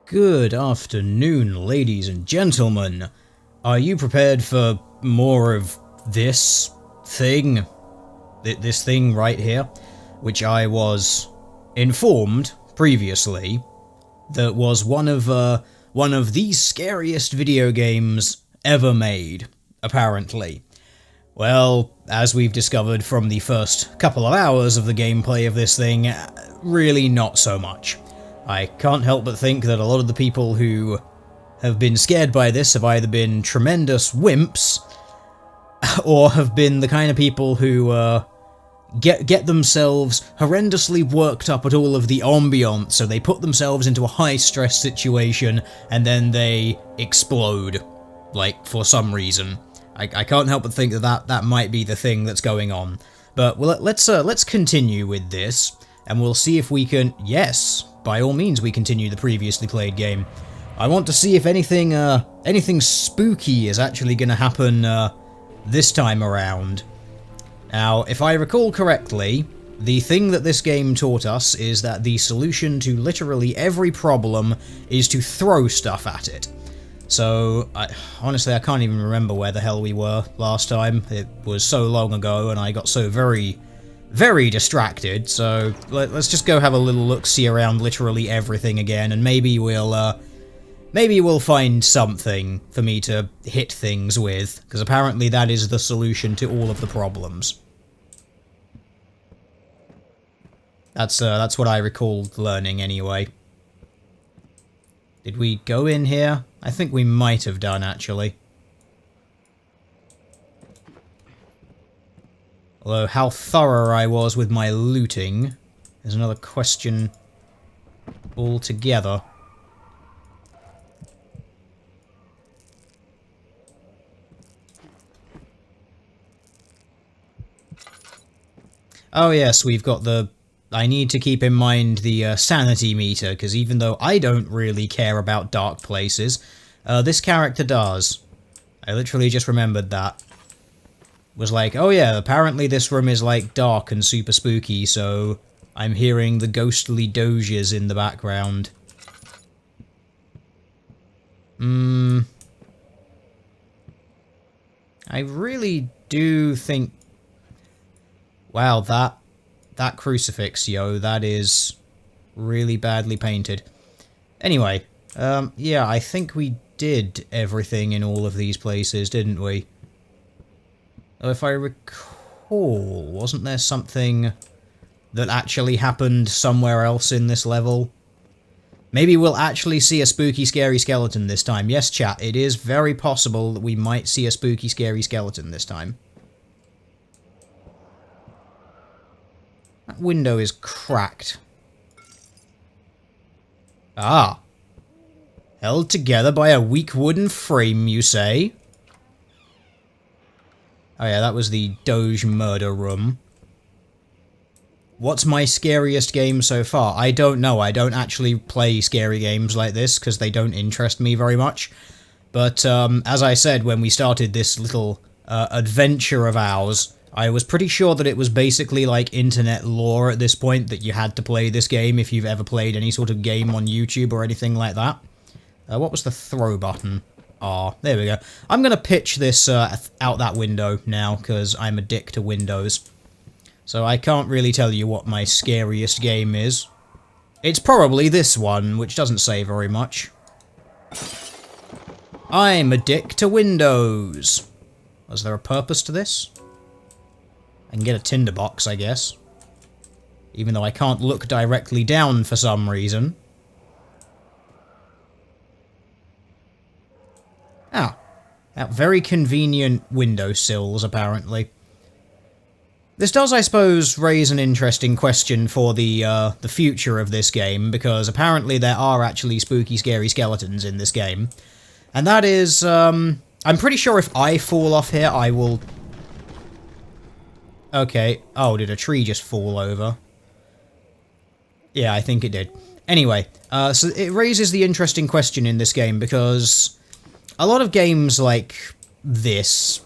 Good afternoon, ladies and gentlemen. Are you prepared for more of this thing? This thing right here? Which I was informed previously that was one of the scariest video games ever made, apparently. Well, as we've discovered from the first couple of hours of the gameplay of this thing, really not so much. I can't help but think that a lot of the people who have been scared by this have either been tremendous wimps, or have been the kind of people who get themselves horrendously worked up at all of the ambiance, so they put themselves into a high-stress situation, and then they explode, like, for some reason. I can't help but think that might be the thing that's going on. But well, let's continue with this, and we'll see if we can... Yes, by all means we continue the previously played game. I want to see if anything spooky is actually going to happen this time around. Now, if I recall correctly, the thing that this game taught us is that the solution to literally every problem is to throw stuff at it. So, honestly, I can't even remember where the hell we were last time. It was so long ago, and I got so very distracted, so let's just go have a little look-see around literally everything again, and maybe we'll find something for me to hit things with, because apparently that is the solution to all of the problems. That's what I recalled learning anyway. Did we go in here? I think we might have done, actually. Although how thorough I was with my looting is another question altogether. Oh yes, we've got the... I need to keep in mind the sanity meter, because even though I don't really care about dark places, this character does. I literally just remembered that. Was like, oh yeah, apparently this room is like dark and super spooky, so I'm hearing the ghostly doges in the background. I really do think... Wow, that crucifix, yo, that is really badly painted. Anyway, yeah, I think we did everything in all of these places, didn't we? If I recall, wasn't there something that actually happened somewhere else in this level? Maybe we'll actually see a spooky, scary skeleton this time. Yes, chat, it is very possible that we might see a spooky, scary skeleton this time. That window is cracked. Ah. Held together by a weak wooden frame, you say? Oh yeah, that was the Doge murder room. What's my scariest game so far? I don't know. I don't actually play scary games like this, because they don't interest me very much. But, as I said when we started this little adventure of ours, I was pretty sure that it was basically like internet lore at this point, that you had to play this game if you've ever played any sort of game on YouTube or anything like that. What was the throw button? Ah, there we go. I'm going to pitch this out that window now, because I'm a dick to windows. So I can't really tell you what my scariest game is. It's probably this one, which doesn't say very much. I'm a dick to windows. Was there a purpose to this? I can get a tinderbox, I guess. Even though I can't look directly down for some reason. Ah, very convenient windowsills, apparently. This does, I suppose, raise an interesting question for the future of this game, because apparently there are actually spooky, scary skeletons in this game. And that is, I'm pretty sure if I fall off here, I will... Okay. Oh, did a tree just fall over? Yeah, I think it did. Anyway, so it raises the interesting question in this game, because... A lot of games like this,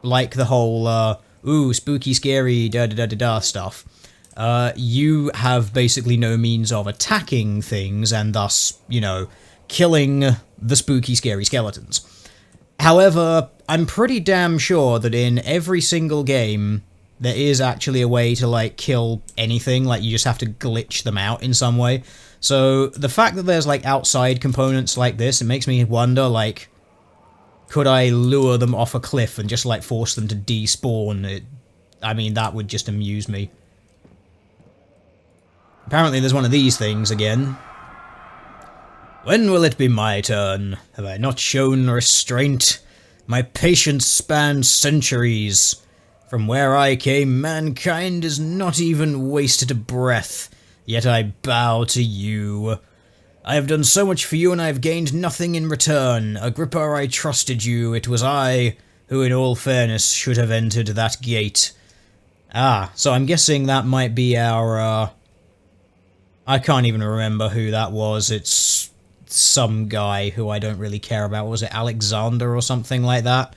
like the whole, ooh, spooky, scary, da-da-da-da-da stuff, you have basically no means of attacking things and thus, you know, killing the spooky, scary skeletons. However, I'm pretty damn sure that in every single game, there is actually a way to, like, kill anything. Like, you just have to glitch them out in some way. So, the fact that there's, like, outside components like this, it makes me wonder, like, could I lure them off a cliff and just, like, force them to despawn? I mean, that would just amuse me. Apparently there's one of these things again. When will it be my turn? Have I not shown restraint? My patience spans centuries. From where I came, mankind has not even wasted a breath, yet I bow to you. I have done so much for you and I have gained nothing in return. Agrippa, I trusted you. It was I who, in all fairness, should have entered that gate. Ah, so I'm guessing that might be our, I can't even remember who that was. It's some guy who I don't really care about. Was it Alexander or something like that?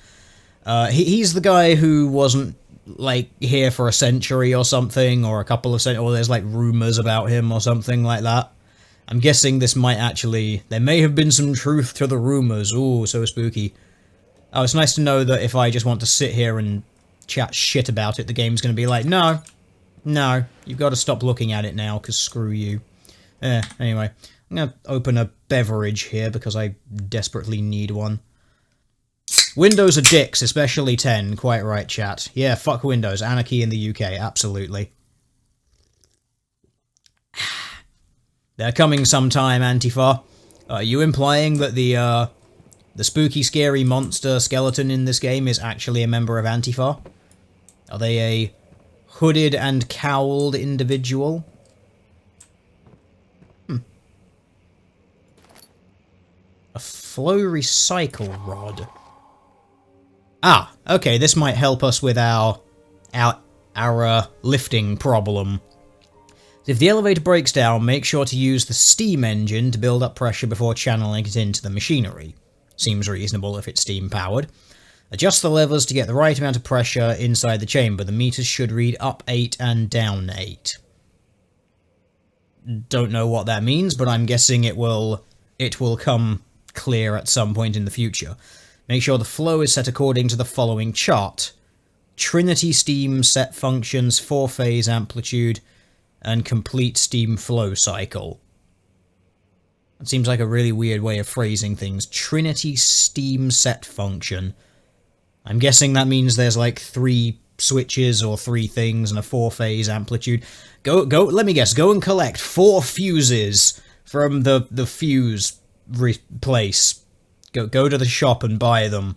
He's the guy who wasn't, like, here for a century or something, or a couple of centuries, or there's, like, rumours about him or something like that. I'm guessing this might actually... There may have been some truth to the rumours. Ooh, so spooky. Oh, it's nice to know that if I just want to sit here and chat shit about it, the game's going to be like, no, you've got to stop looking at it now, because screw you. Anyway, I'm going to open a beverage here, because I desperately need one. Windows are dicks, especially 10. Quite right, chat. Yeah, fuck Windows. Anarchy in the UK, absolutely. They're coming sometime, Antifa. Are you implying that the spooky, scary monster skeleton in this game is actually a member of Antifa? Are they a hooded and cowled individual? A flow recycle rod. Ah, okay, this might help us with our lifting problem. If the elevator breaks down, make sure to use the steam engine to build up pressure before channeling it into the machinery. Seems reasonable if it's steam powered. Adjust the levers to get the right amount of pressure inside the chamber. The meters should read up 8 and down 8. Don't know what that means, but I'm guessing it will come clear at some point in the future. Make sure the flow is set according to the following chart. Trinity steam set functions, 4-phase amplitude, and complete steam flow cycle. That seems like a really weird way of phrasing things. Trinity steam set function. I'm guessing that means there's like 3 switches or 3 things and a 4-phase amplitude. Go, let me guess, go and collect 4 fuses from the fuse place. Go to the shop and buy them.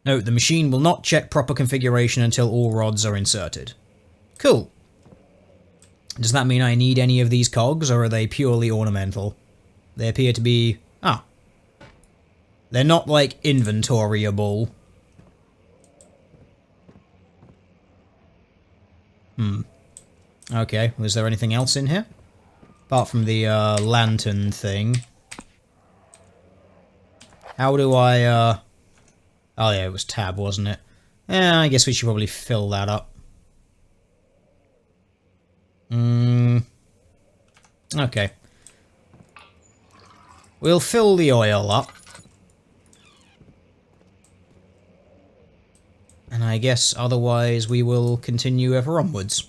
Note, the machine will not check proper configuration until all rods are inserted. Cool. Does that mean I need any of these cogs, or are they purely ornamental? They appear to be... Ah. They're not, like, inventoryable. Okay, was there anything else in here? Apart from the, lantern thing. How do I, Oh yeah, it was tab, wasn't it? Yeah, I guess we should probably fill that up. Okay. We'll fill the oil up. And I guess otherwise we will continue ever onwards.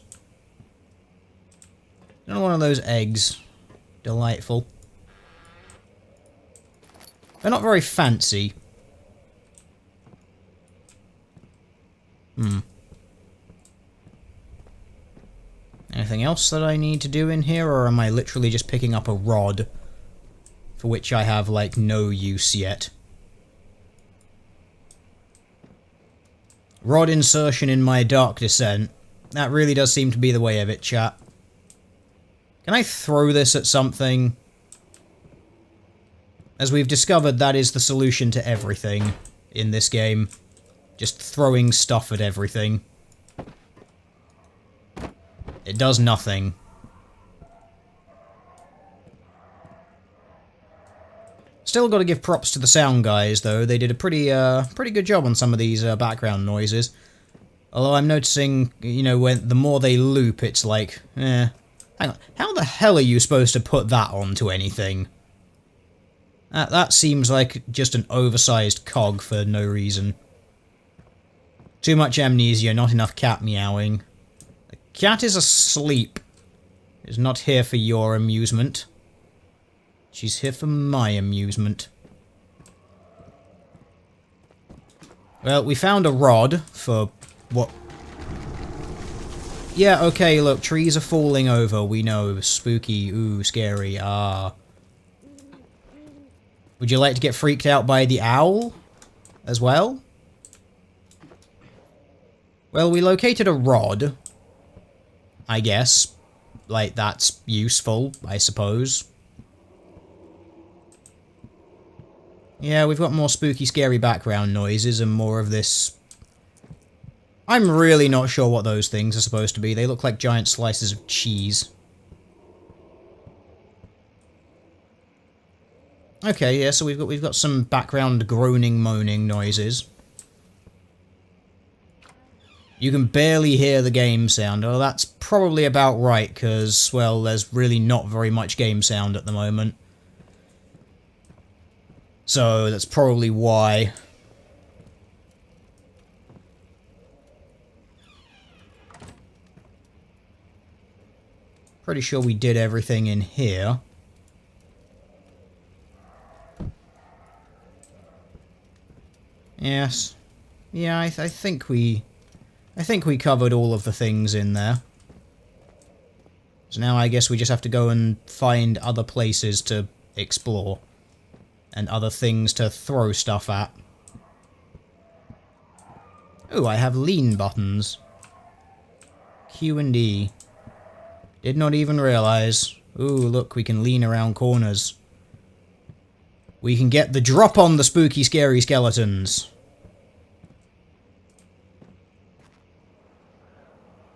Another one of those eggs. Delightful. They're not very fancy. Anything else that I need to do in here, or am I literally just picking up a rod for which I have, like, no use yet? Rod insertion in my Dark Descent. That really does seem to be the way of it, chat. Can I throw this at something? As we've discovered, that is the solution to everything in this game. Just throwing stuff at everything. It does nothing. Still got to give props to the sound guys, though. They did a pretty good job on some of these background noises. Although I'm noticing, you know, when the more they loop, it's like, hang on, how the hell are you supposed to put that onto anything? That seems like just an oversized cog for no reason. Too much amnesia, not enough cat meowing. The cat is asleep. Is not here for your amusement. She's here for my amusement. Well, we found a rod for what? Yeah, okay, look, trees are falling over, we know. Spooky, ooh, scary, ah. Would you like to get freaked out by the owl as well? Well, we located a rod, I guess. Like, that's useful, I suppose. Yeah, we've got more spooky, scary background noises and more of this. I'm really not sure what those things are supposed to be. They look like giant slices of cheese. Okay, yeah, so we've got some background groaning, moaning noises. You can barely hear the game sound. Oh, that's probably about right, because, well, there's really not very much game sound at the moment. So, that's probably why. Pretty sure we did everything in here. Yes. Yeah, I think we covered all of the things in there. So now I guess we just have to go and find other places to explore. And other things to throw stuff at. Ooh, I have lean buttons. Q and E. Did not even realize. Ooh, look, we can lean around corners. We can get the drop on the spooky, scary skeletons.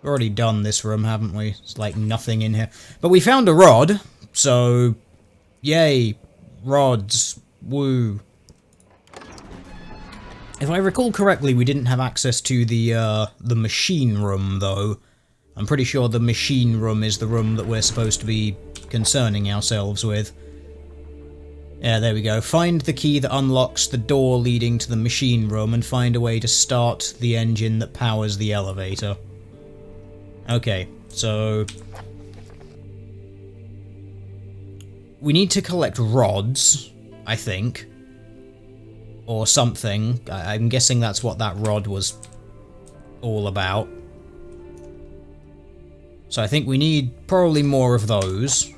We've already done this room, haven't we? It's like nothing in here. But we found a rod, so... Yay. Rods. Woo. If I recall correctly, we didn't have access to the machine room, though. I'm pretty sure the machine room is the room that we're supposed to be concerning ourselves with. Yeah, there we go. Find the key that unlocks the door leading to the machine room and find a way to start the engine that powers the elevator. Okay, so... we need to collect rods, I think. Or something. I'm guessing that's what that rod was all about. So I think we need probably more of those.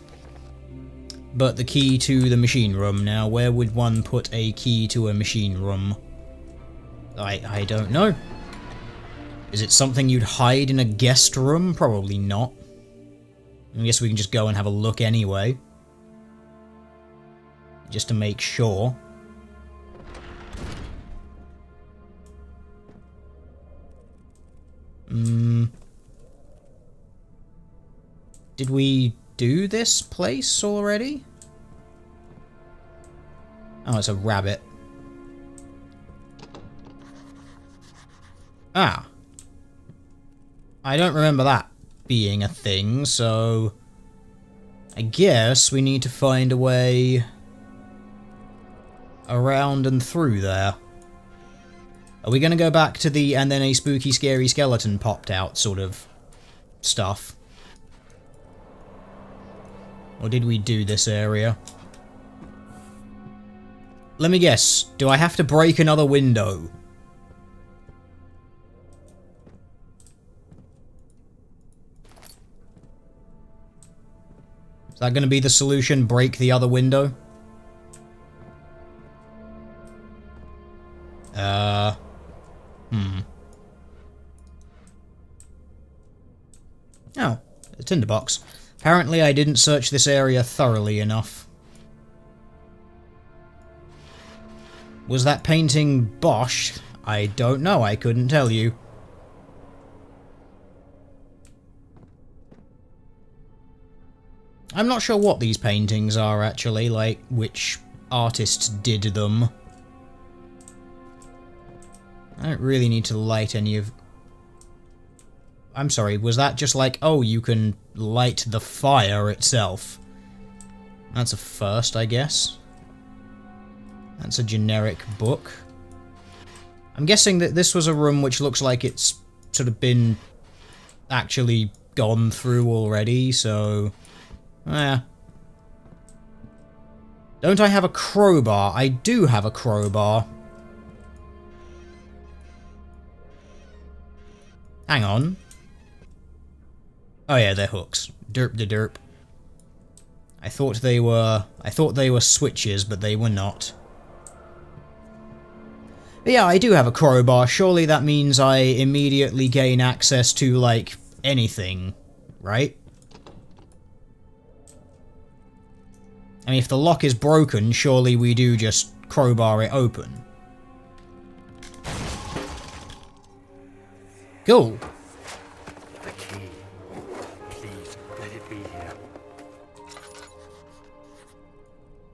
But the key to the machine room. Now, where would one put a key to a machine room? I don't know. Is it something you'd hide in a guest room? Probably not. I guess we can just go and have a look anyway. Just to make sure. Did we do this place already? Oh, it's a rabbit. Ah. I don't remember that being a thing, so... I guess we need to find a way... around and through there. Are we gonna go back to the and then a spooky scary skeleton popped out sort of stuff? Or did we do this area? Let me guess, do I have to break another window? Is that gonna be the solution? Break the other window? Oh, a tinderbox. Apparently I didn't search this area thoroughly enough. Was that painting Bosch? I don't know, I couldn't tell you. I'm not sure what these paintings are actually, like which artists did them. I don't really need to light any of... I'm sorry, was that just like, oh, you can light the fire itself? That's a first, I guess. That's a generic book. I'm guessing that this was a room which looks like it's sort of been actually gone through already, so... eh. Don't I have a crowbar? I do have a crowbar. Hang on. Oh yeah, they're hooks. Derp de derp. I thought they were switches, but they were not. But yeah, I do have a crowbar. Surely that means I immediately gain access to, like, anything, right? I mean, if the lock is broken, surely we do just crowbar it open. Cool. The key. Please, let it be here.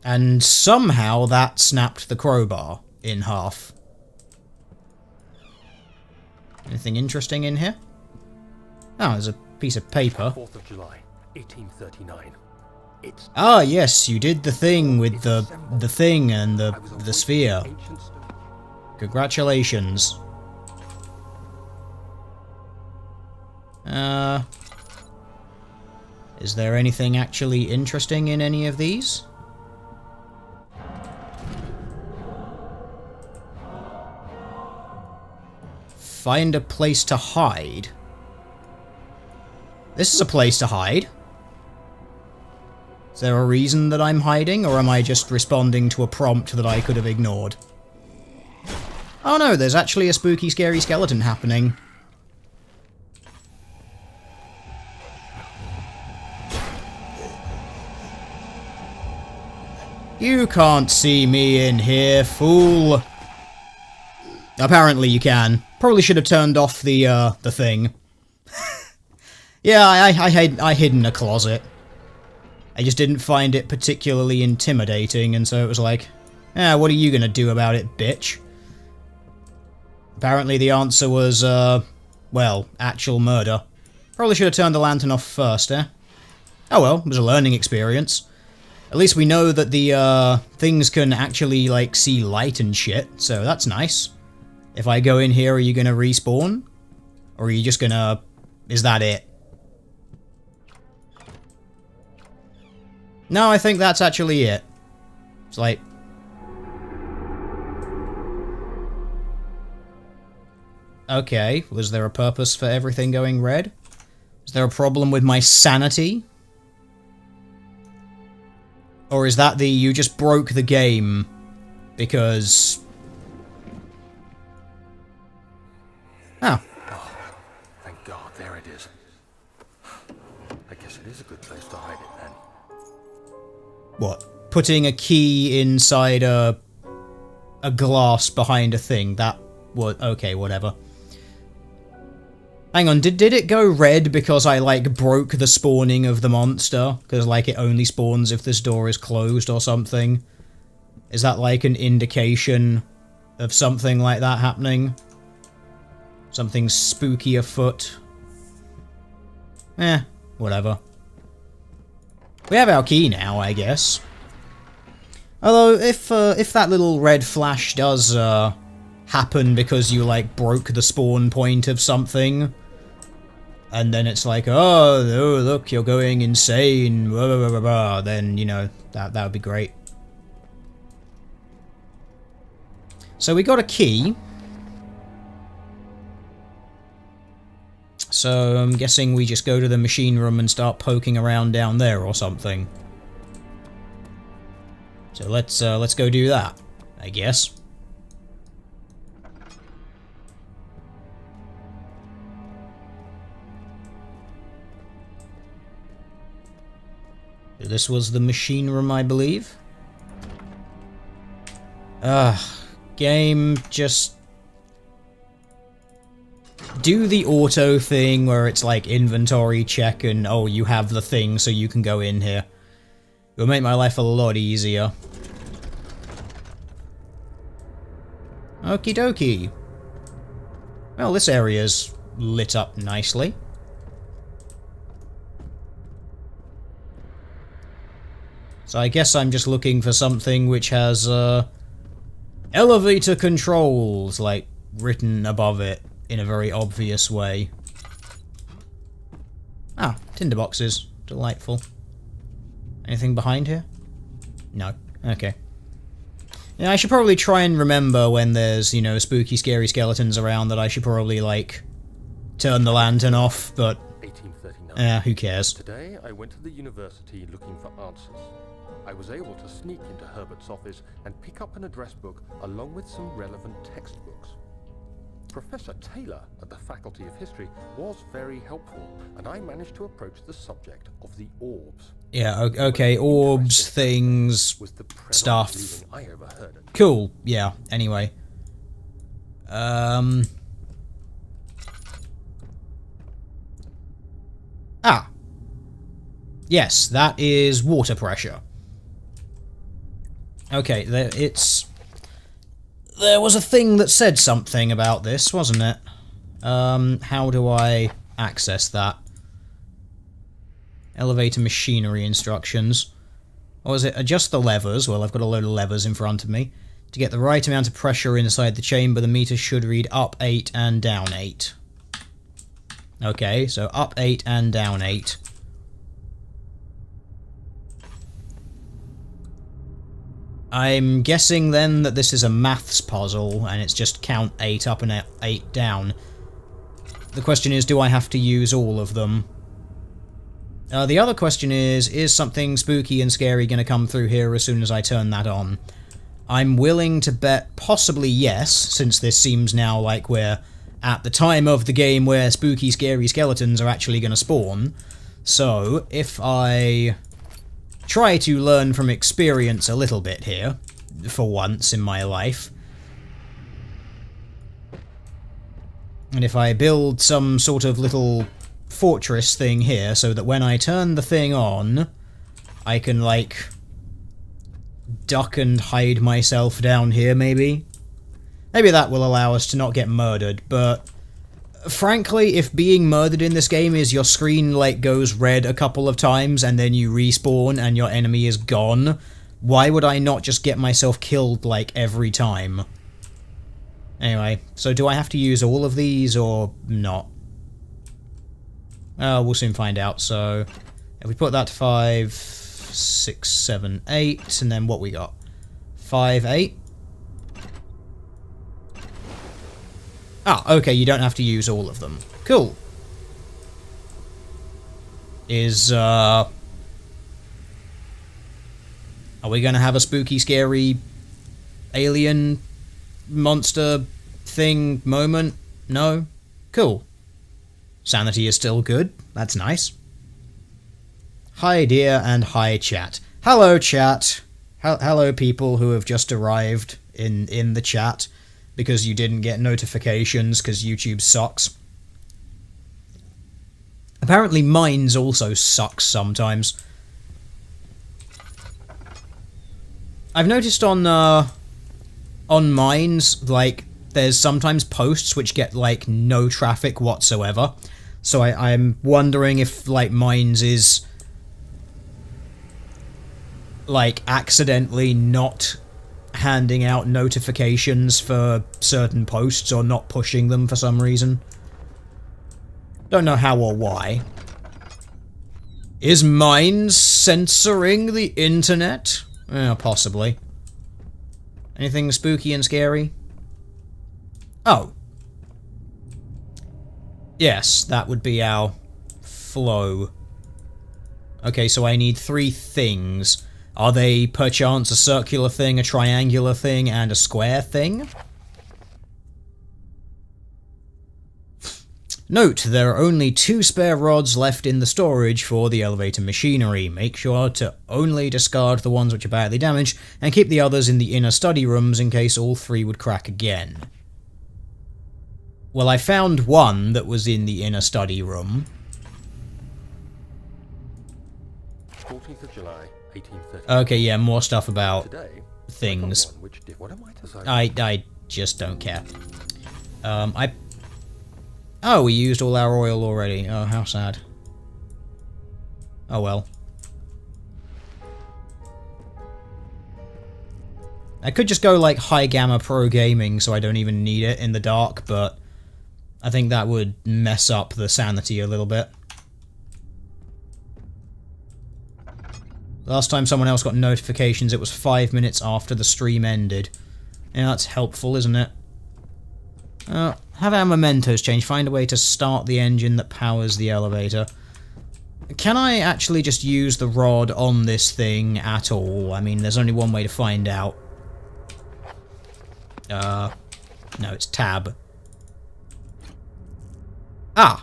And somehow that snapped the crowbar in half. Anything interesting in here? Oh, there's a piece of paper. 4th of July, 1839. It's Ah, yes, you did the thing with the thing and the sphere. ancient stone. Congratulations. Is there anything actually interesting in any of these? Find a place to hide. This is a place to hide. Is there a reason that I'm hiding, or am I just responding to a prompt that I could have ignored? Oh no, there's actually a spooky, scary skeleton happening. You can't see me in here, fool. Apparently you can. Probably should have turned off the thing. Yeah, I hid in a closet. I just didn't find it particularly intimidating, and so it was like, what are you gonna do about it, bitch? Apparently the answer was, well, actual murder. Probably should have turned the lantern off first, eh? Oh well, it was a learning experience. At least we know that the, things can actually, like, see light and shit, so that's nice. If I go in here, are you gonna respawn? Or are you just gonna... is that it? No, I think that's actually it. It's like... okay, was there a purpose for everything going red? Is there a problem with my sanity? Or is that the you just broke the game because... oh. Oh, thank God, there it is. I guess it is a good place to hide it then. What? Putting a key inside a glass behind a thing, that was... okay, whatever. Hang on, did it go red because I, like, broke the spawning of the monster? Because, like, it only spawns if this door is closed or something? Is that, like, an indication of something like that happening? Something spooky afoot? Whatever. We have our key now, I guess. Although, if that little red flash does, happen because you, like, broke the spawn point of something, and then it's like, oh, look, you're going insane, blah, blah, blah, blah, then, you know, that would be great. So we got a key. So I'm guessing we just go to the machine room and start poking around down there or something. So let's go do that, I guess. This was the machine room, I believe. Game, just... do the auto thing where it's like inventory check and, oh, you have the thing so you can go in here. It will make my life a lot easier. Okie dokie. Well, this area's lit up nicely. So I guess I'm just looking for something which has, elevator controls, like, written above it in a very obvious way. Ah, tinderboxes. Delightful. Anything behind here? No. Okay. Yeah, I should probably try and remember when there's, you know, spooky, scary skeletons around that I should probably, like, turn the lantern off, but... 1839. Who cares? Today, I went to the university looking for answers. I was able to sneak into Herbert's office and pick up an address book along with some relevant textbooks. Professor Taylor at the Faculty of History was very helpful, and I managed to approach the subject of the orbs. Yeah, okay, orbs, things, Was the stuff. reading I overheard it. Cool, yeah, anyway. Ah. Yes, that is water pressure. Okay, there was a thing that said something about this, wasn't it? How do I access that? Elevator machinery instructions. Or is it adjust the levers? Well, I've got a load of levers in front of me. To get the right amount of pressure inside the chamber, the meter should read up 8 and down 8. Okay, so up 8 and down 8. I'm guessing then that this is a maths puzzle, and it's just count 8 up and 8 down. The question is, do I have to use all of them? The other question is something spooky and scary going to come through here as soon as I turn that on? I'm willing to bet possibly yes, since this seems now like we're at the time of the game where spooky, scary skeletons are actually going to spawn. So, if I try to learn from experience a little bit here, for once in my life, and if I build some sort of little fortress thing here so that when I turn the thing on, I can, like, duck and hide myself down here, maybe? Maybe that will allow us to not get murdered, but frankly, if being murdered in this game is your screen, like, goes red a couple of times and then you respawn and your enemy is gone, why would I not just get myself killed, like, every time? Anyway, so do I have to use all of these or not? We'll soon find out. So if we put that to 5, 6, 7, 8, and then what we got? 5, 8. Ah, okay, you don't have to use all of them. Cool. Are we gonna have a spooky, scary alien monster thing moment? No? Cool. Sanity is still good. That's nice. Hi, dear, and hi, chat. Hello, chat. Hello, people who have just arrived in the chat because you didn't get notifications because YouTube sucks. Apparently, Mines also sucks sometimes. I've noticed on Mines, like, there's sometimes posts which get, like, no traffic whatsoever. So I'm wondering if, like, Mines is, like, accidentally not handing out notifications for certain posts or not pushing them for some reason. Don't know how or why. Is Mines censoring the internet? Possibly. Anything spooky and scary? Oh. Yes, that would be our flow. Okay, so I need 3 things. Are they perchance a circular thing, a triangular thing, and a square thing? Note, there are only 2 spare rods left in the storage for the elevator machinery. Make sure to only discard the ones which are badly damaged, and keep the others in the inner study rooms in case all 3 would crack again. Well, I found one that was in the inner study room. 14th of July, 1830. Okay, yeah, more stuff about Today, things. I found one which did what am I to say? I just don't care. Oh, we used all our oil already. Oh, how sad. Oh well. I could just go like high gamma pro gaming so I don't even need it in the dark, but I think that would mess up the sanity a little bit. Last time someone else got notifications, it was 5 minutes after the stream ended. Yeah, that's helpful, isn't it? Have our mementos changed. Find a way to start the engine that powers the elevator. Can I actually just use the rod on this thing at all? I mean, there's only one way to find out. No, it's tab. Ah!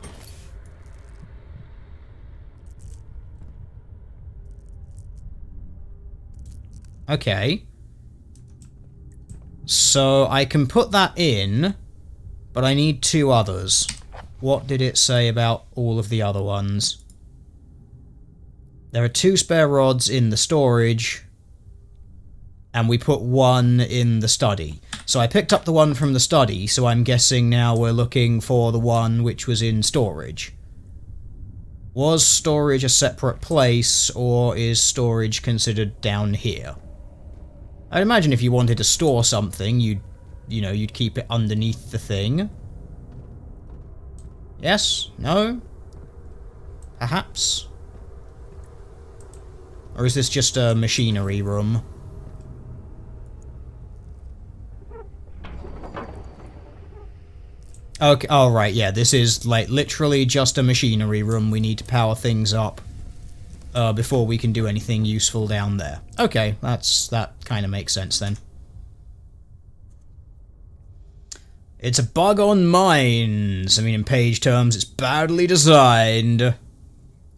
Okay. So I can put that in, but I need 2 others. What did it say about all of the other ones? There are 2 spare rods in the storage, and we put 1 in the study. So I picked up the one from the study, so I'm guessing now we're looking for the one which was in storage. Was storage a separate place, or is storage considered down here? I'd imagine if you wanted to store something, you'd keep it underneath the thing. Yes? No? Perhaps? Or is this just a machinery room? Okay, oh right, yeah, this is like literally just a machinery room. We need to power things up before we can do anything useful down there. Okay, that kind of makes sense then. It's a bug on mines. I mean, in page terms, it's badly designed.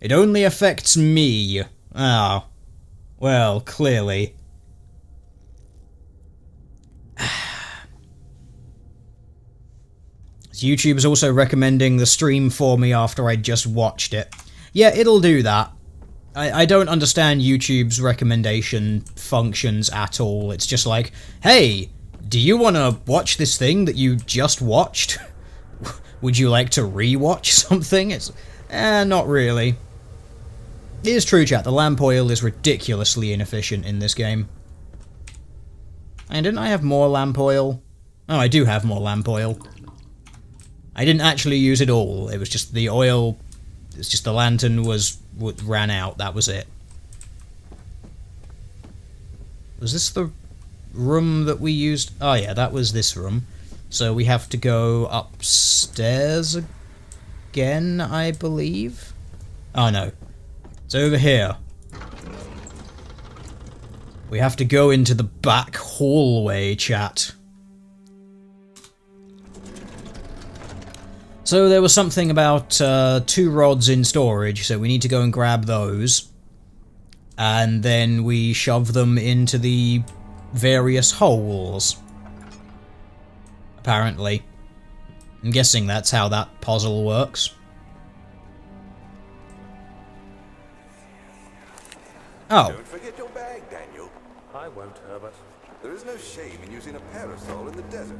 It only affects me. Ah, well, clearly. YouTube is also recommending the stream for me after I just watched it. Yeah, it'll do that. I don't understand YouTube's recommendation functions at all. It's just like, hey, do you want to watch this thing that you just watched? Would you like to re-watch something? It's, not really. It is true, chat, the lamp oil is ridiculously inefficient in this game. And didn't I have more lamp oil? Oh, I do have more lamp oil. I didn't actually use it all. It was just the oil. It's just the lantern ran out. That was it. Was this the room that we used? Oh yeah, that was this room. So we have to go upstairs again, I believe. Oh no, it's over here. We have to go into the back hallway, chat. So there was something about 2 rods in storage, so we need to go and grab those. And then we shove them into the various holes. Apparently. I'm guessing that's how that puzzle works. Oh. Don't forget your bag, Daniel. I won't, Herbert. There is no shame in using a parasol in the desert.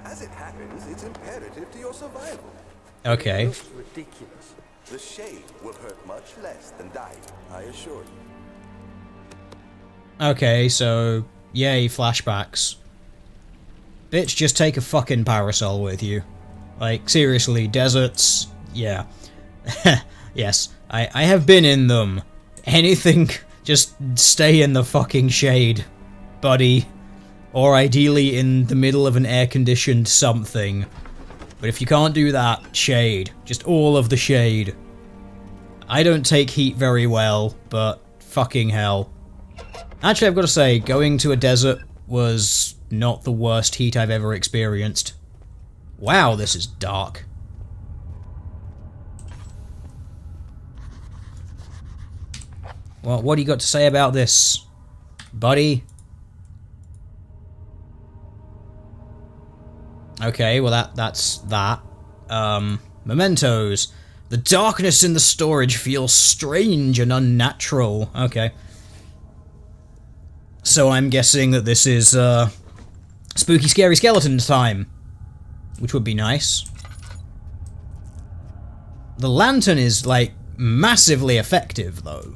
As it happens, it's imperative to your survival. Okay. It looks ridiculous. The shade will hurt much less than dying, I assure you. Okay, so yay, flashbacks. Bitch, just take a fucking parasol with you. Like, seriously, deserts, yeah. Yes, I have been in them. Anything, just stay in the fucking shade, buddy. Or ideally in the middle of an air-conditioned something. But if you can't do that, shade. Just all of the shade. I don't take heat very well, but fucking hell. Actually, I've got to say, going to a desert was not the worst heat I've ever experienced. Wow, this is dark. Well, what do you got to say about this, buddy? Okay, well that's that. Mementos. The darkness in the storage feels strange and unnatural. Okay. So I'm guessing that this is, spooky scary skeletons time. Which would be nice. The lantern is, like, massively effective, though.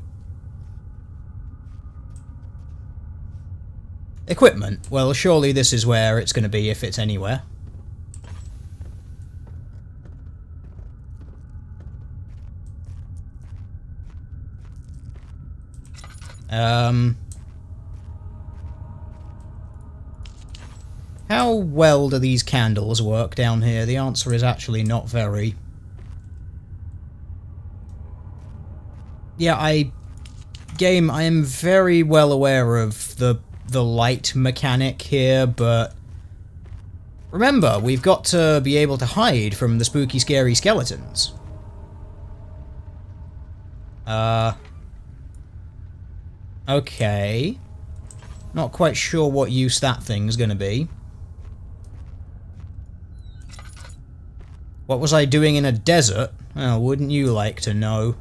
Equipment. Well, surely this is where it's going to be if it's anywhere. How well do these candles work down here? The answer is actually not very. Yeah, I am very well aware of the light mechanic here, but remember, we've got to be able to hide from the spooky, scary skeletons. Okay. Not quite sure what use that thing's gonna be. What was I doing in a desert? Oh, wouldn't you like to know?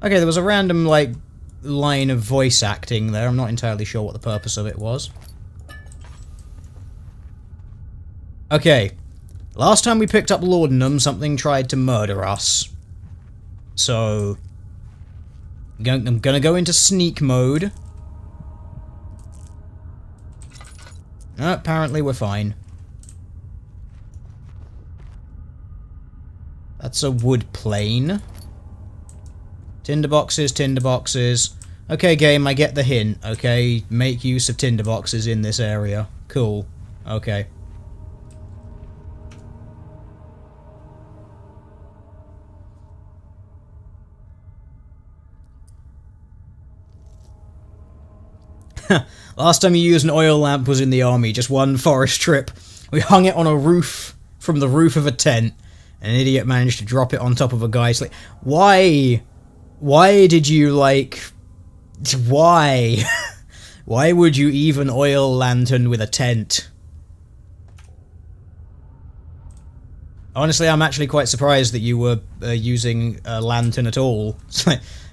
Okay, there was a random, like, line of voice acting there. I'm not entirely sure what the purpose of it was. Okay. Last time we picked up laudanum, something tried to murder us. So I'm gonna go into sneak mode. Apparently we're fine. That's a wood plane. Tinderboxes, tinderboxes. Okay, game, I get the hint. Okay, make use of tinderboxes in this area. Cool. Okay. Last time you used an oil lamp was in the army, just one forest trip. We hung it on a roof, from the roof of a tent. An idiot managed to drop it on top of a guy's sleigh. Why? Why did you, like... Why? Why would you even oil lantern with a tent? Honestly, I'm actually quite surprised that you were using a lantern at all.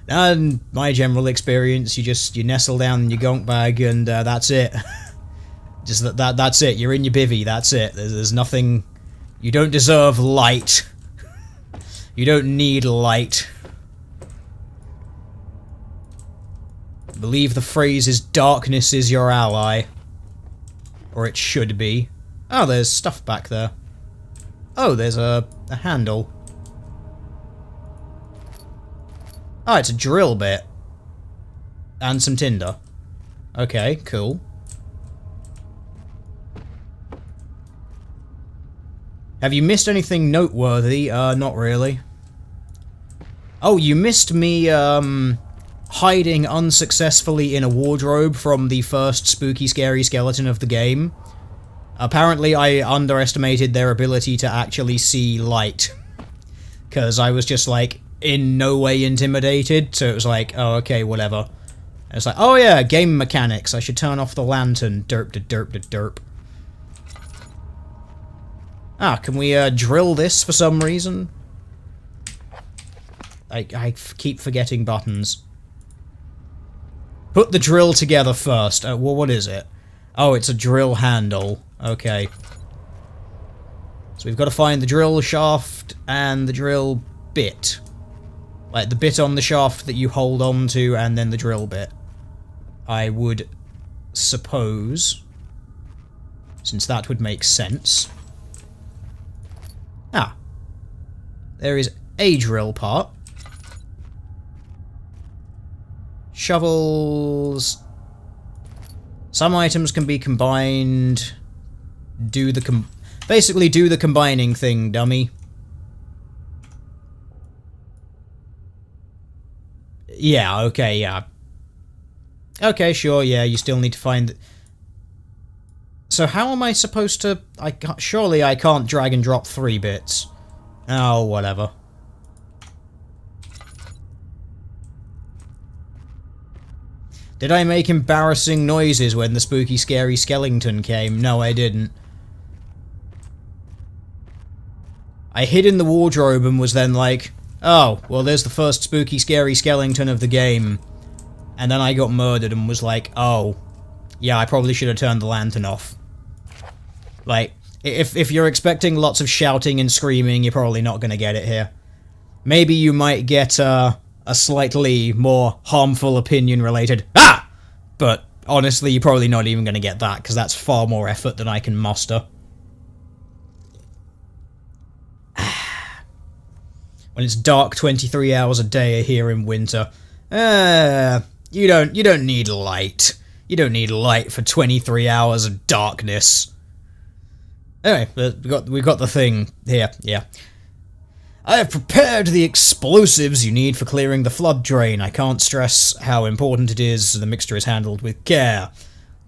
In my general experience, you nestle down in your gonk bag and that's it. Just that's it. You're in your bivvy. That's it. There's nothing. You don't deserve light. You don't need light. I believe the phrase is "darkness is your ally," or it should be. Oh, there's stuff back there. Oh, there's a handle. Oh, it's a drill bit. And some tinder. Okay, cool. Have you missed anything noteworthy? Not really. Oh, you missed me, hiding unsuccessfully in a wardrobe from the first spooky, scary skeleton of the game. Apparently, I underestimated their ability to actually see light. Because I was just like, in no way intimidated, so it was like, oh, okay, whatever. And it's like, oh yeah, game mechanics, I should turn off the lantern, derp to derp to derp. Ah, can we drill this for some reason? I keep forgetting buttons. Put the drill together first. Well, what is it? Oh, it's a drill handle. Okay. So we've got to find the drill shaft and the drill bit. Like, the bit on the shaft that you hold on to, and then the drill bit. I would suppose. Since that would make sense. Ah. There is a drill part. Shovels. Some items can be combined. Basically do the combining thing, dummy. Yeah, okay, yeah. Okay, sure, yeah, you still need to find... So how am I supposed to... surely I can't drag and drop 3 bits. Oh, whatever. Did I make embarrassing noises when the spooky, scary skeleton came? No, I didn't. I hid in the wardrobe and was then like... Oh, well there's the first spooky, scary skeleton of the game. And then I got murdered and was like, oh, yeah, I probably should have turned the lantern off. Like, if you're expecting lots of shouting and screaming, you're probably not gonna get it here. Maybe you might get, a slightly more harmful opinion related "Ah!" But honestly, you're probably not even going to get that, because that's far more effort than I can muster. When it's dark 23 hours a day here in winter. You don't need light. You don't need light for 23 hours of darkness. Anyway, we got the thing here, yeah. I have prepared the explosives you need for clearing the flood drain. I can't stress how important it is the mixture is handled with care.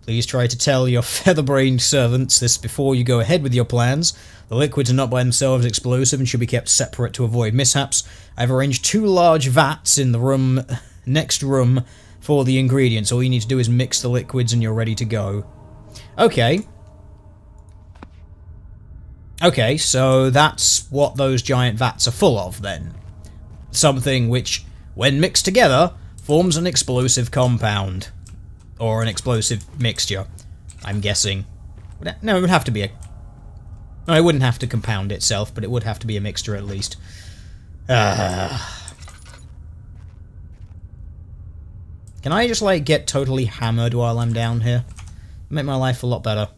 Please try to tell your feather-brained servants this before you go ahead with your plans. The liquids are not by themselves explosive and should be kept separate to avoid mishaps. I've arranged 2 large vats in the next room for the ingredients. All you need to do is mix the liquids and you're ready to go. Okay. Okay, so that's what those giant vats are full of, then. Something which, when mixed together, forms an explosive compound. Or an explosive mixture, I'm guessing. No, it would have to be a... No, it wouldn't have to compound itself, but it would have to be a mixture at least. Can I just, like, get totally hammered while I'm down here? Make my life a lot better.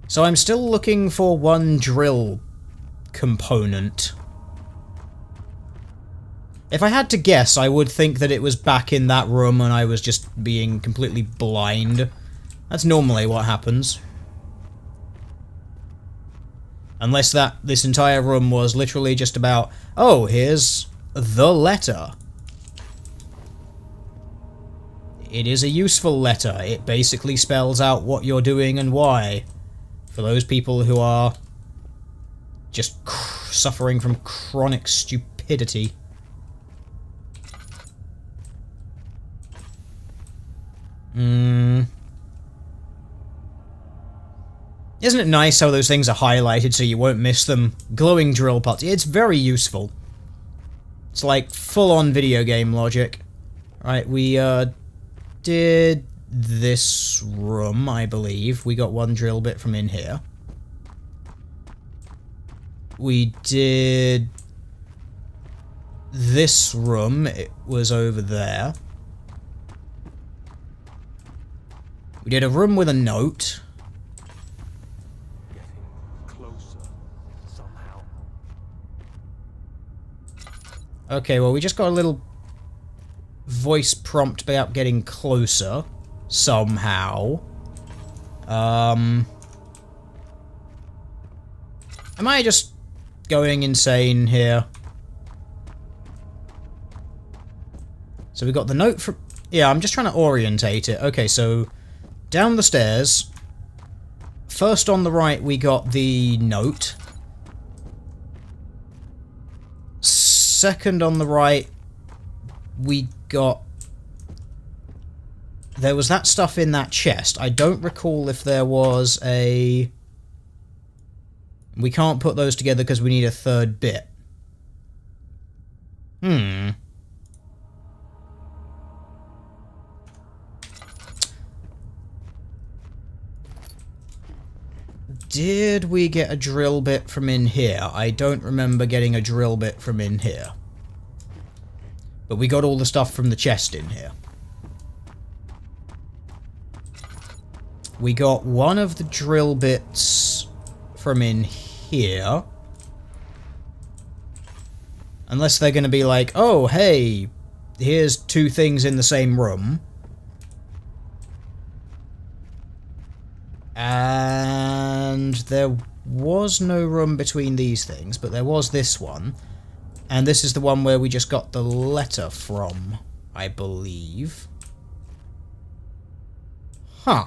So I'm still looking for 1 drill component. If I had to guess, I would think that it was back in that room and I was just being completely blind. That's normally what happens. Unless this entire room was literally just about, oh, here's the letter. It is a useful letter. It basically spells out what you're doing and why. For those people who are just suffering from chronic stupidity. Isn't it nice how those things are highlighted so you won't miss them? Glowing drill parts. It's very useful. It's like full-on video game logic. Right, we did this room, I believe. We got 1 drill bit from in here. We did this room. It was over there. We did a room with a note. Getting closer somehow. Okay, well, we just got a little voice prompt about getting closer somehow. Am I just going insane here? So we got the note from... Yeah, I'm just trying to orientate it. Okay, so down the stairs. First on the right, we got the note. Second on the right, we got... There was that stuff in that chest. I don't recall if there was a... We can't put those together because we need a 3rd bit. Did we get a drill bit from in here? I don't remember getting a drill bit from in here. But we got all the stuff from the chest in here. We got 1 of the drill bits from in here. Unless they're going to be like, oh, hey, here's 2 things in the same room. And there was no room between these things, but there was this one. And this is the one where we just got the letter from, I believe. Huh.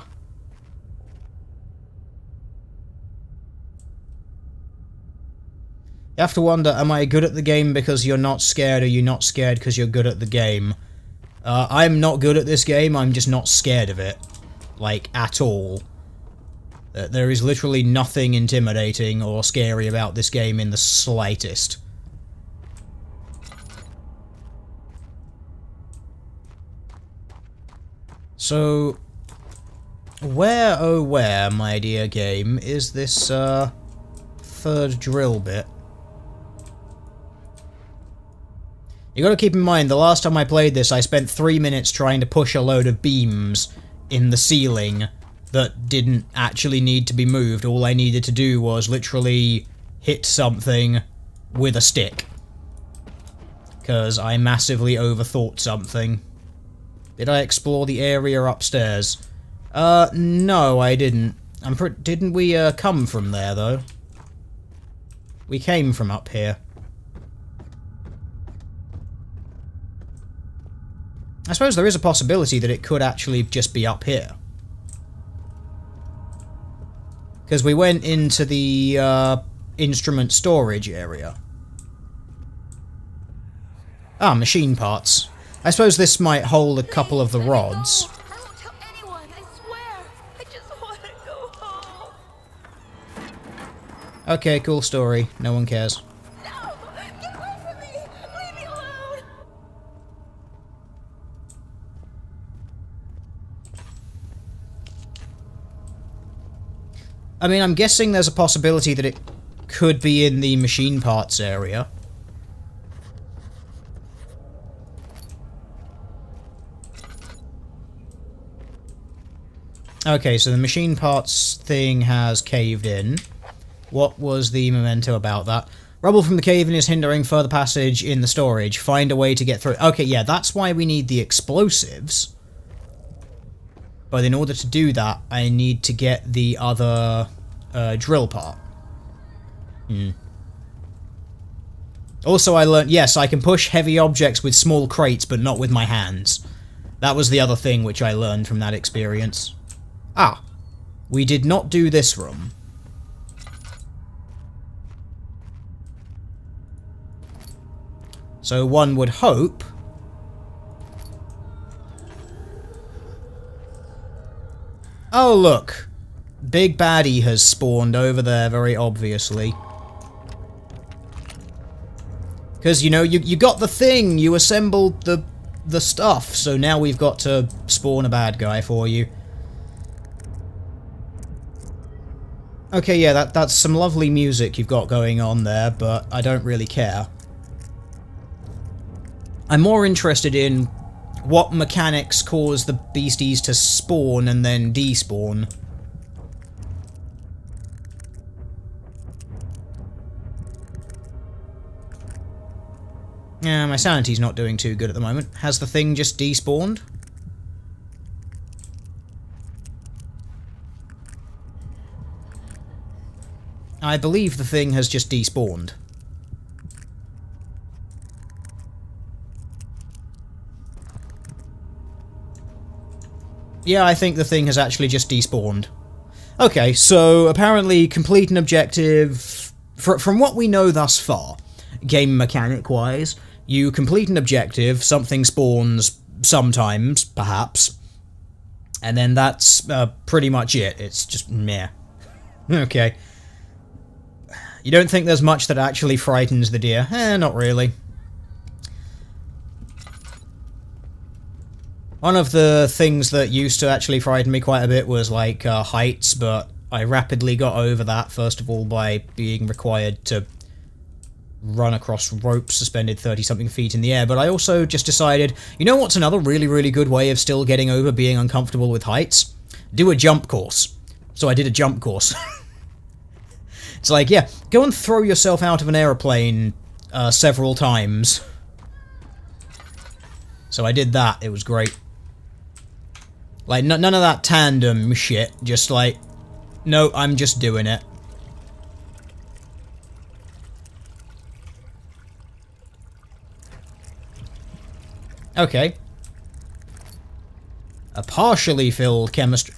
You have to wonder, am I good at the game because you're not scared, or are you not scared because you're good at the game? I'm not good at this game, I'm just not scared of it. Like, at all. There is literally nothing intimidating or scary about this game in the slightest. So, where, oh where, my dear game, is this, 3rd drill bit? You gotta keep in mind, the last time I played this, I spent 3 minutes trying to push a load of beams in the ceiling that didn't actually need to be moved. All I needed to do was literally hit something with a stick. Because I massively overthought something. Did I explore the area upstairs? No, I didn't. Didn't we, come from there, though? We came from up here. I suppose there is a possibility that it could actually just be up here. Because we went into the, instrument storage area. Ah, machine parts. I suppose this might hold a couple of the rods. I won't tell anyone, I swear. I just want to go home. Okay, cool story. No one cares. No! Get away from me! Leave me alone! I mean, I'm guessing there's a possibility that it could be in the machine parts area. Okay, so the machine parts thing has caved in. What was the memento about that? Rubble from the cave-in is hindering further passage in the storage. Find a way to get through. Okay, yeah, that's why we need the explosives. But in order to do that, I need to get the other drill part. Also, I learned, yes, I can push heavy objects with small crates, but not with my hands. That was the other thing which I learned from that experience. Ah, we did not do this room. So one would hope... Oh, look. Big baddie has spawned over there, very obviously. Because, you know, you got the thing, you assembled the stuff, so now we've got to spawn a bad guy for you. Okay, yeah, that's some lovely music you've got going on there, but I don't really care. I'm more interested in what mechanics cause the beasties to spawn and then despawn. Yeah, my sanity's not doing too good at the moment. Has the thing just despawned? I believe the thing has just despawned. Yeah, I think the thing has actually just despawned. Okay, so apparently complete an objective... From what we know thus far, game mechanic-wise, you complete an objective, something spawns sometimes, perhaps, and then that's pretty much it. It's just meh. Okay. You don't think there's much that actually frightens the deer? Not really. One of the things that used to actually frighten me quite a bit was, like, heights, but I rapidly got over that, first of all, by being required to run across ropes suspended 30-something feet in the air, but I also just decided, you know what's another really, really good way of still getting over being uncomfortable with heights? Do a jump course. So I did a jump course. It's like, yeah, go and throw yourself out of an aeroplane several times. So I did that, it was great. Like, none of that tandem shit, just like, no, I'm just doing it. Okay. A partially filled chemistry...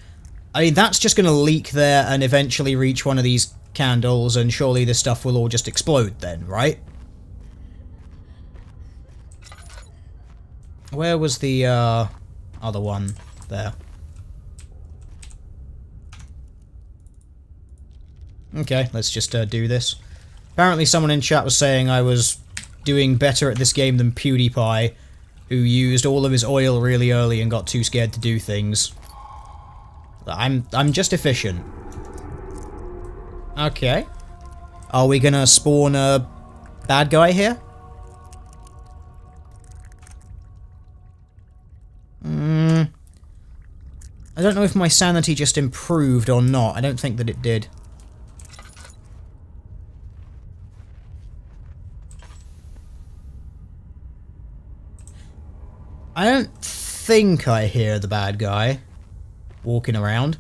I mean, that's just gonna leak there and eventually reach one of these candles, and surely this stuff will all just explode then, right? Where was the, other one? There. Okay, let's just, do this. Apparently someone in chat was saying I was doing better at this game than PewDiePie, who used all of his oil really early and got too scared to do things. I'm just efficient. Okay. Are we gonna spawn a bad guy here? I don't know if my sanity just improved or not. I don't think that it did. I don't think I hear the bad guy walking around.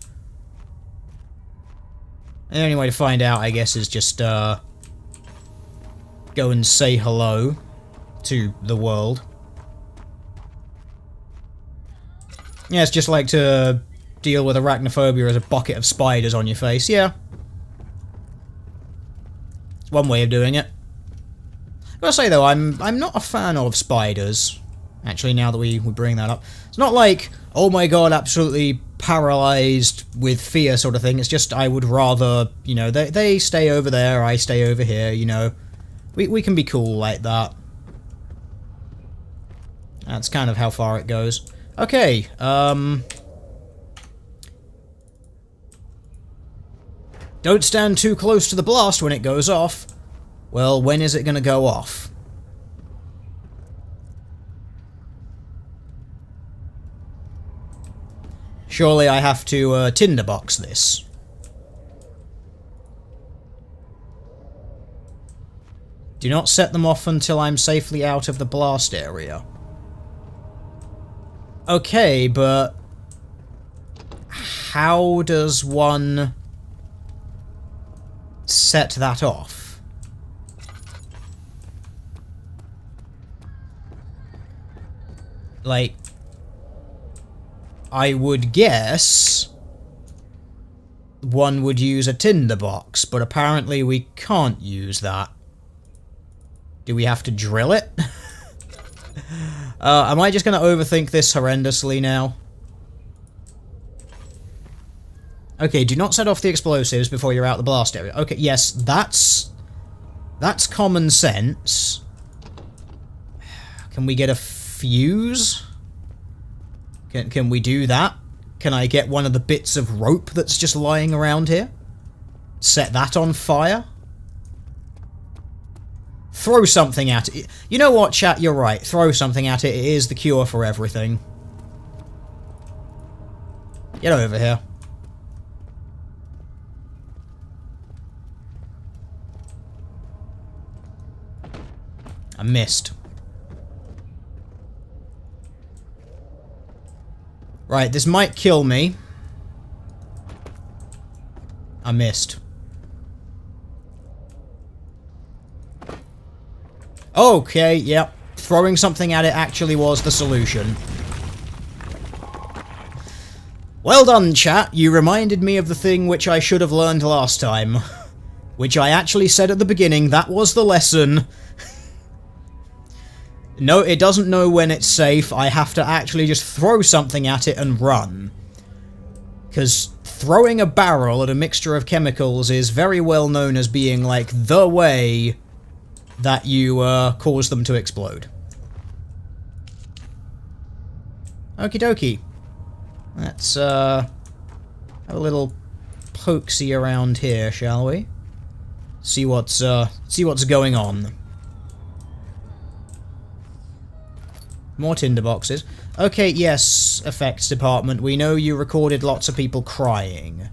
The only way to find out, I guess, is just go and say hello to the world. Yeah, it's just like to deal with arachnophobia as a bucket of spiders on your face. Yeah. It's one way of doing it. I gotta say though, I'm not a fan of spiders. Actually, now that we bring that up. It's not like, oh my god, absolutely paralyzed with fear sort of thing. It's just I would rather, you know, they stay over there, I stay over here, you know. We can be cool like that. That's kind of how far it goes. Okay, don't stand too close to the blast when it goes off. Well, when is it gonna go off? Surely I have to tinderbox this. Do not set them off until I'm safely out of the blast area. Okay, but how does one set that off? Like, I would guess one would use a tinderbox, but apparently we can't use that. Do we have to drill it? Am I just going to overthink this horrendously now? Okay, do not set off the explosives before you're out the blast area. Okay, yes, that's common sense. Can we get a fuse? Can we do that? Can I get one of the bits of rope that's just lying around here? Set that on fire? Throw something at it. You know what, chat? You're right. Throw something at it. It is the cure for everything. Get over here. I missed. Right, this might kill me. I missed. Okay, yep. Throwing something at it actually was the solution. Well done, chat. You reminded me of the thing which I should have learned last time. Which I actually said at the beginning, that was the lesson. No, it doesn't know when it's safe. I have to actually just throw something at it and run. Because throwing a barrel at a mixture of chemicals is very well known as being, like, the way that you cause them to explode. Okie dokie. Let's have a little pokesy around here, shall we? See what's going on. More tinderboxes. Okay, yes, effects department. We know you recorded lots of people crying.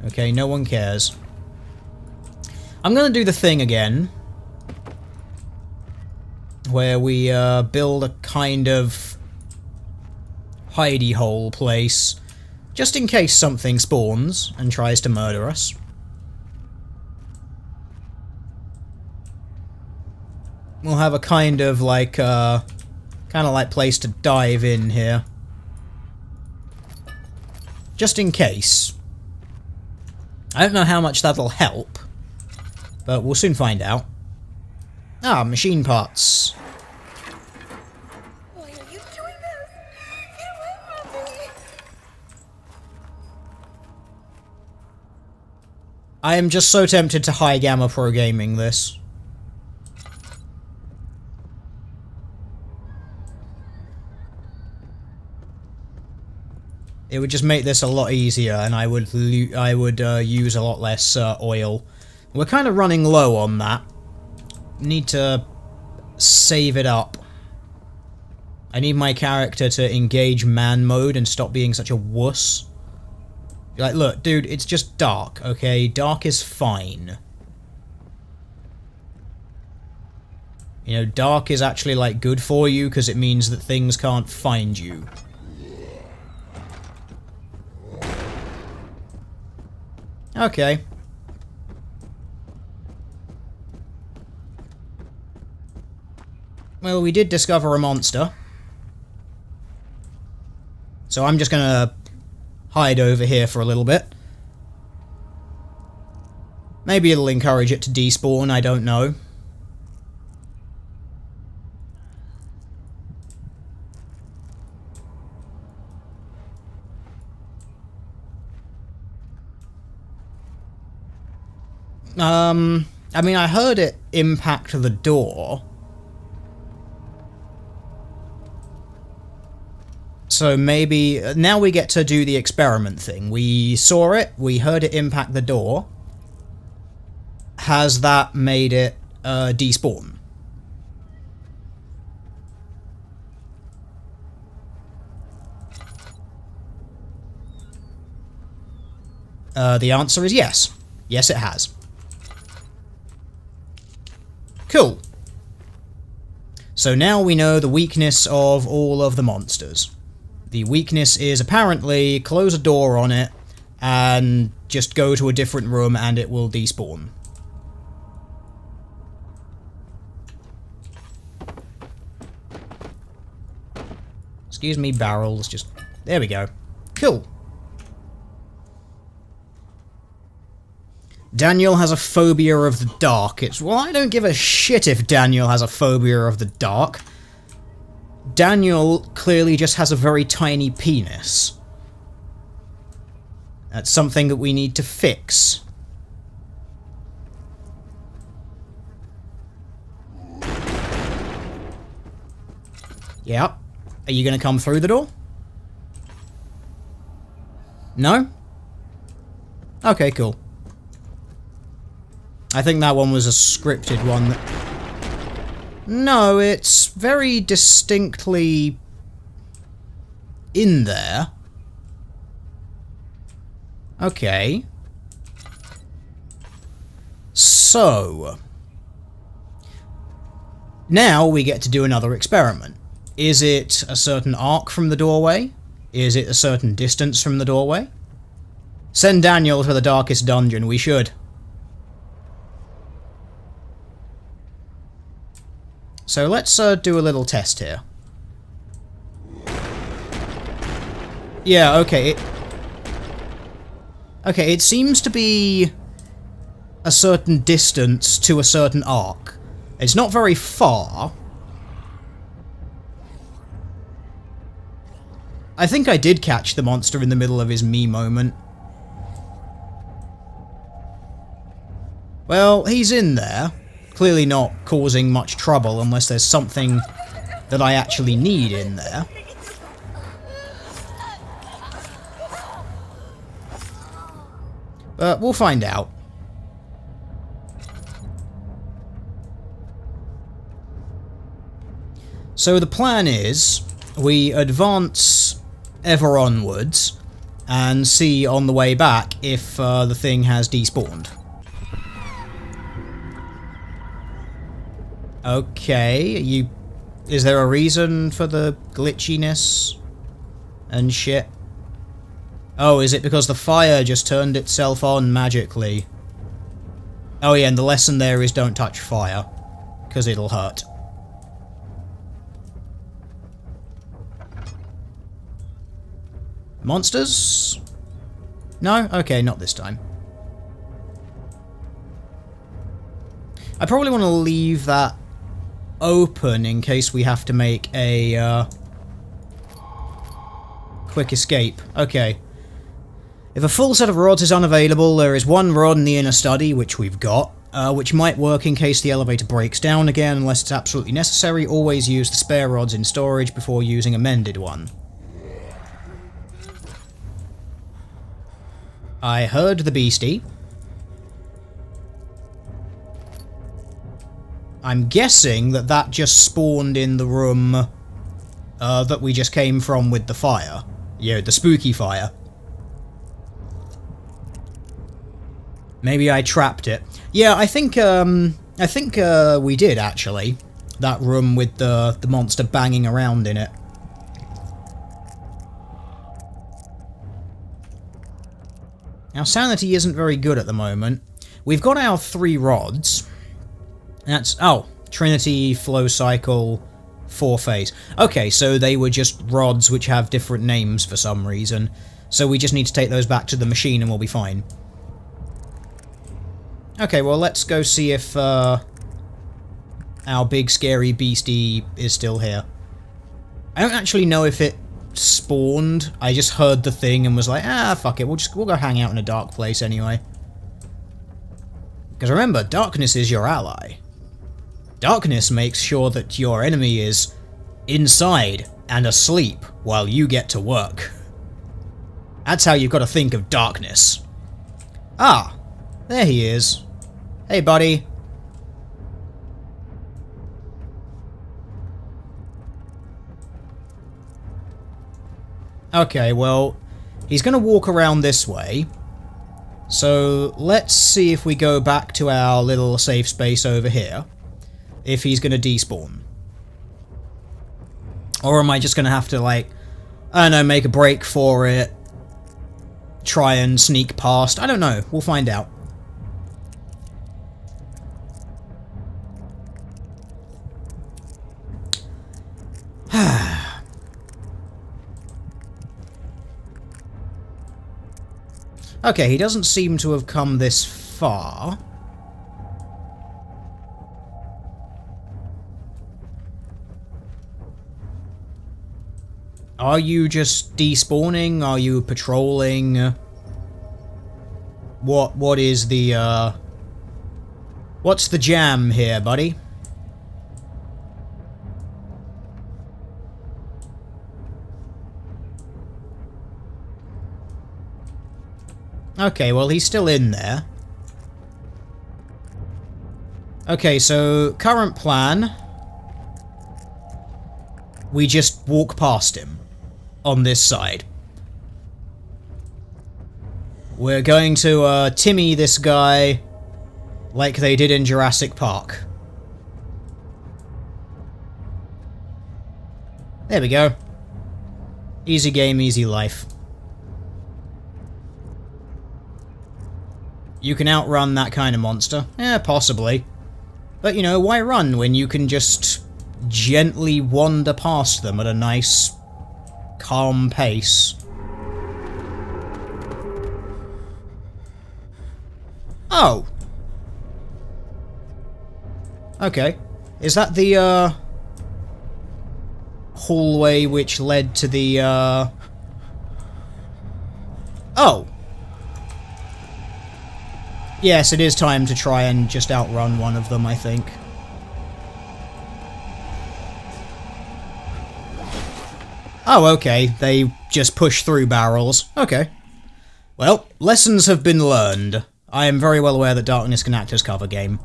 Okay, no one cares. I'm gonna do the thing again. Where we build a kind of hidey hole place. Just in case something spawns and tries to murder us. We'll have a kind of like place to dive in here. Just in case. I don't know how much that'll help, but we'll soon find out. Ah, machine parts. Why are you doing this? Get away from me! I am just so tempted to high gamma pro gaming this. It would just make this a lot easier, and I would use a lot less oil. We're kind of running low on that. Need to save it up I need my character to engage man mode and stop being such a wuss. Like, look, dude, it's just dark, okay? Dark is fine. You know, dark is actually, like, good for you because it means that things can't find you. Okay. Well, we did discover a monster. So I'm just gonna hide over here for a little bit. Maybe it'll encourage it to despawn, I don't know. I mean, I heard it impact the door. So maybe... now we get to do the experiment thing. We saw it, we heard it impact the door. Has that made it despawn? The answer is yes. Yes, it has. Cool. So now we know the weakness of all of the monsters. The weakness is apparently close a door on it and just go to a different room and it will despawn. Excuse me, barrels, just... there we go. Cool. Daniel has a phobia of the dark. It's... well, I don't give a shit if Daniel has a phobia of the dark. Daniel clearly just has a very tiny penis. That's something that we need to fix. Yeah. Are you gonna come through the door? No? Okay, cool. I think that one was a scripted one. No, it's very distinctly in there. Okay. So, now we get to do another experiment. Is it a certain arc from the doorway? Is it a certain distance from the doorway? Send Daniel to the darkest dungeon, we should. So let's do a little test here. Yeah, okay. Okay, it seems to be a certain distance to a certain arc. It's not very far. I think I did catch the monster in the middle of his me moment. Well, he's in there. Clearly not causing much trouble unless there's something that I actually need in there. But we'll find out. So the plan is, we advance ever onwards and see on the way back if the thing has despawned. Okay, is there a reason for the glitchiness and shit? Oh, is it because the fire just turned itself on magically? Oh yeah, and the lesson there is don't touch fire, because it'll hurt. Monsters? No? Okay, not this time. I probably want to leave that open in case we have to make a quick escape. Okay. If a full set of rods is unavailable, there is one rod in the inner study, which we've got, which might work in case the elevator breaks down again unless it's absolutely necessary. Always use the spare rods in storage before using a mended one. I heard the beastie. I'm guessing that that just spawned in the room that we just came from with the fire. You know, the spooky fire. Maybe I trapped it. Yeah, I think we did, actually. That room with the monster banging around in it. Our sanity isn't very good at the moment. We've got our 3 rods. That's... oh, Trinity, Flow Cycle, 4-phase. Okay, so they were just rods which have different names for some reason. So we just need to take those back to the machine and we'll be fine. Okay, well let's go see if our big scary beastie is still here. I don't actually know if it spawned. I just heard the thing and was like, ah, fuck it, we'll go hang out in a dark place anyway. Because remember, darkness is your ally. Darkness makes sure that your enemy is inside and asleep while you get to work. That's how you've got to think of darkness. Ah, there he is. Hey, buddy. Okay, well, he's going to walk around this way. So let's see if we go back to our little safe space over here. If he's going to despawn. Or am I just going to have to, like, I don't know, make a break for it. Try and sneak past. I don't know. We'll find out. Okay, he doesn't seem to have come this far. Are you just despawning? Are you patrolling? What is the, what's the jam here, buddy? Okay, well, he's still in there. Okay, so, current plan. We just walk past him. On this side. We're going to, Timmy this guy. Like they did in Jurassic Park. There we go. Easy game, easy life. You can outrun that kind of monster. Yeah, possibly. But, you know, why run when you can just gently wander past them at a nice, calm pace? Oh! Okay. Is that the, hallway which led to the, Oh! Yes, it is time to try and just outrun one of them, I think. Oh, okay. They just push through barrels. Okay. Well, lessons have been learned. I am very well aware that darkness can act as cover game.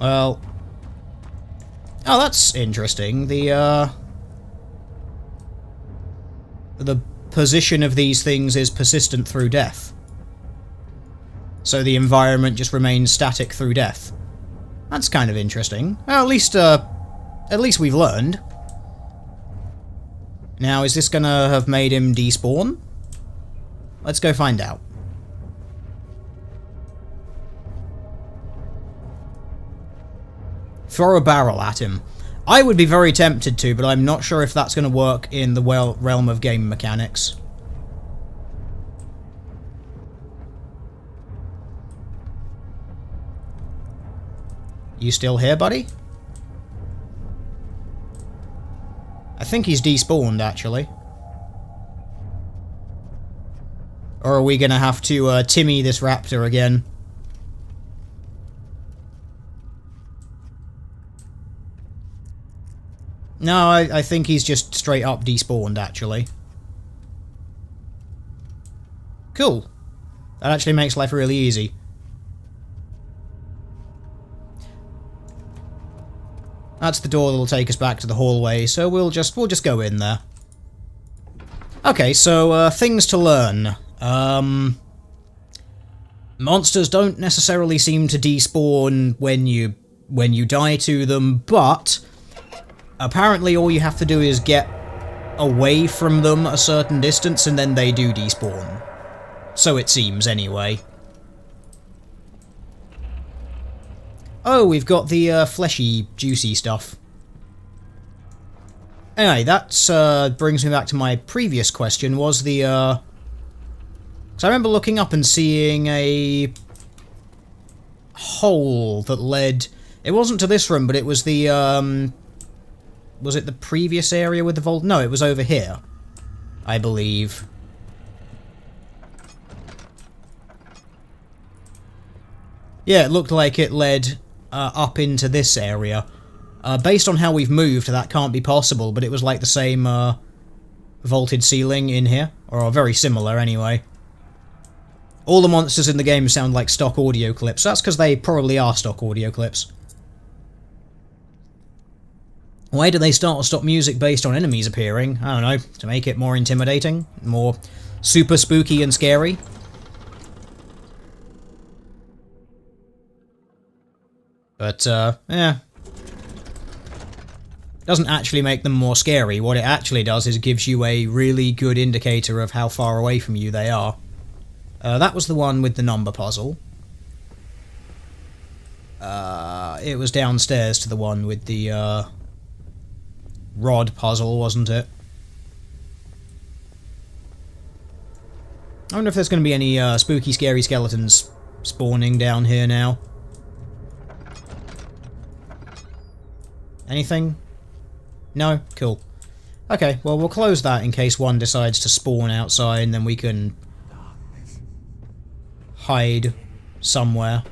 Well... Oh, that's interesting. The position of these things is persistent through death. So the environment just remains static through death. That's kind of interesting. Well, at least we've learned. Now, is this gonna have made him despawn? Let's go find out. Throw a barrel at him. I would be very tempted to, but I'm not sure if that's going to work in the realm of game mechanics. You still here, buddy? I think he's despawned, actually. Or are we going to have to Timmy this raptor again? No, I think he's just straight up despawned, actually. Cool. That actually makes life really easy. That's the door that'll take us back to the hallway, so we'll just go in there. Okay, so things to learn. Monsters don't necessarily seem to despawn when you die to them, but apparently all you have to do is get away from them a certain distance and then they do despawn. So it seems, anyway. Oh, we've got the fleshy, juicy stuff. Anyway, that brings me back to my previous question, was the... So I remember looking up and seeing a hole that led... It wasn't to this room, but it was the... Was it the previous area with the vault? No, it was over here, I believe. Yeah, it looked like it led up into this area. Based on how we've moved, that can't be possible, but it was like the same vaulted ceiling in here. Or very similar, anyway. All the monsters in the game sound like stock audio clips. That's because they probably are stock audio clips. Why do they start or stop music based on enemies appearing? I don't know, to make it more intimidating? More super spooky and scary? But, yeah. Doesn't actually make them more scary. What it actually does is gives you a really good indicator of how far away from you they are. That was the one with the number puzzle. It was downstairs to the one with the, rod puzzle, wasn't it? I wonder if there's going to be any, spooky, scary skeletons spawning down here now. Anything? No? Cool. Okay, well, we'll close that in case one decides to spawn outside, and then we can hide somewhere.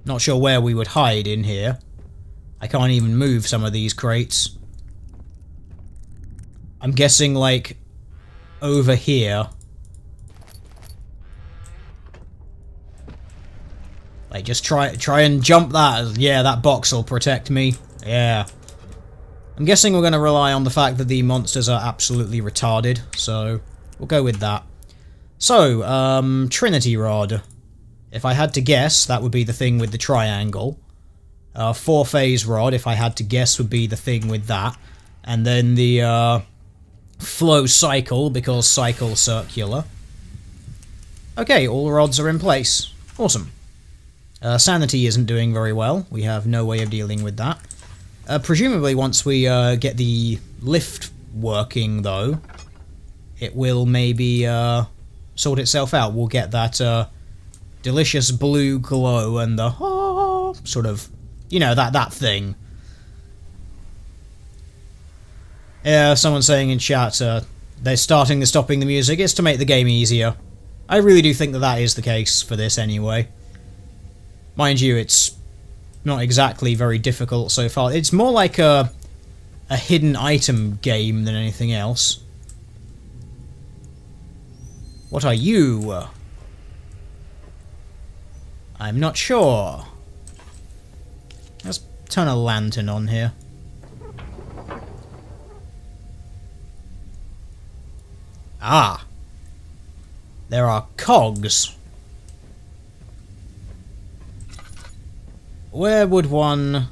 Not sure where we would hide in here. I can't even move some of these crates. I'm guessing, like, over here. Like, just try and jump that. Yeah, that box will protect me. Yeah. I'm guessing we're going to rely on the fact that the monsters are absolutely retarded, so we'll go with that. So, Trinity Rod. If I had to guess, that would be the thing with the triangle. Four-phase rod, if I had to guess, would be the thing with that. And then the, flow cycle, because cycle circular. Okay, all rods are in place. Awesome. Sanity isn't doing very well. We have no way of dealing with that. Presumably once we get the lift working, though, it will maybe sort itself out. We'll get that delicious blue glow and the sort of, you know, that thing. Yeah, someone's saying in chat they're stopping the music. It's to make the game easier. I really do think that that is the case for this anyway. Mind you, it's not exactly very difficult so far. It's more like a hidden item game than anything else. What are you? I'm not sure. Let's turn a lantern on here. Ah! There are cogs. Where would one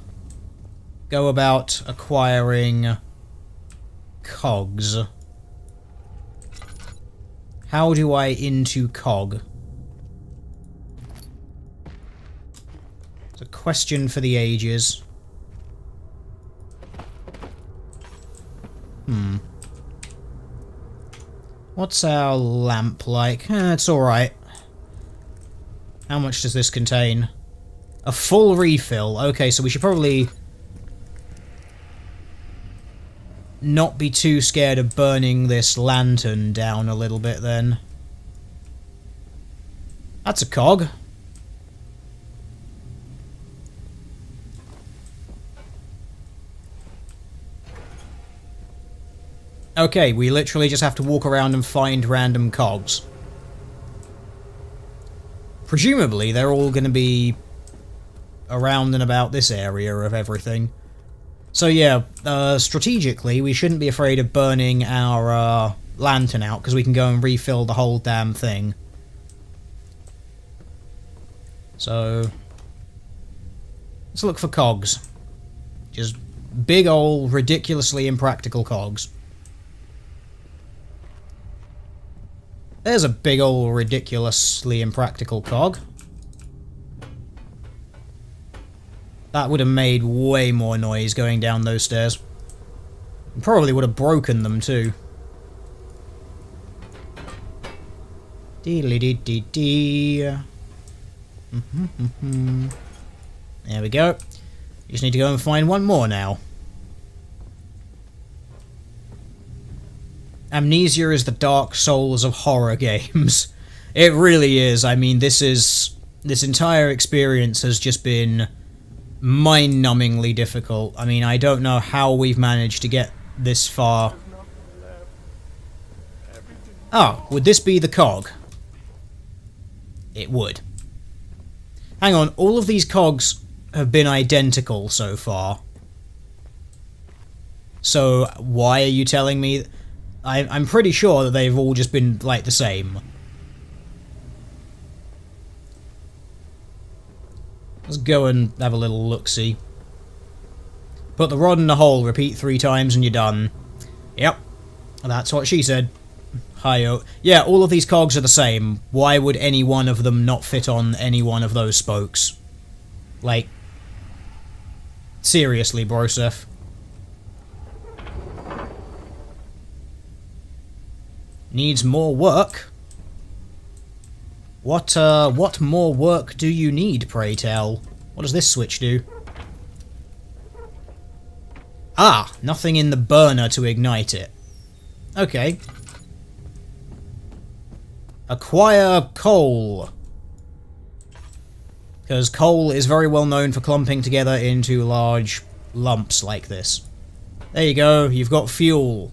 go about acquiring cogs? How do I into cog? It's a question for the ages. What's our lamp like? It's alright. How much does this contain? A full refill. Okay, so we should probably not be too scared of burning this lantern down a little bit then. That's a cog. Okay, we literally just have to walk around and find random cogs. Presumably, they're all going to be around and about this area of everything. So yeah, strategically, we shouldn't be afraid of burning our lantern out, because we can go and refill the whole damn thing. So, let's look for cogs. Just big ol' ridiculously impractical cogs. There's a big ol' ridiculously impractical cog. That would have made way more noise going down those stairs. Probably would have broken them too. Dee-dee-dee-dee-dee. There we go. You just need to go and find one more now. Amnesia is the Dark Souls of horror games. It really is. I mean, this entire experience has just been mind-numbingly difficult. I mean, I don't know how we've managed to get this far. Oh, would this be the cog? It would. Hang on, all of these cogs have been identical so far. So, why are you telling me... I'm pretty sure that they've all just been, like, the same. Let's go and have a little look-see. Put the rod in the hole, repeat 3 times, and you're done. Yep. That's what she said. Hi-yo. Yeah, all of these cogs are the same. Why would any one of them not fit on any one of those spokes? Like... seriously, Broseph. Needs more work. What more work do you need, pray tell? What does this switch do? Ah, nothing in the burner to ignite it. Okay. Acquire coal. Because coal is very well known for clumping together into large lumps like this. There you go, you've got fuel.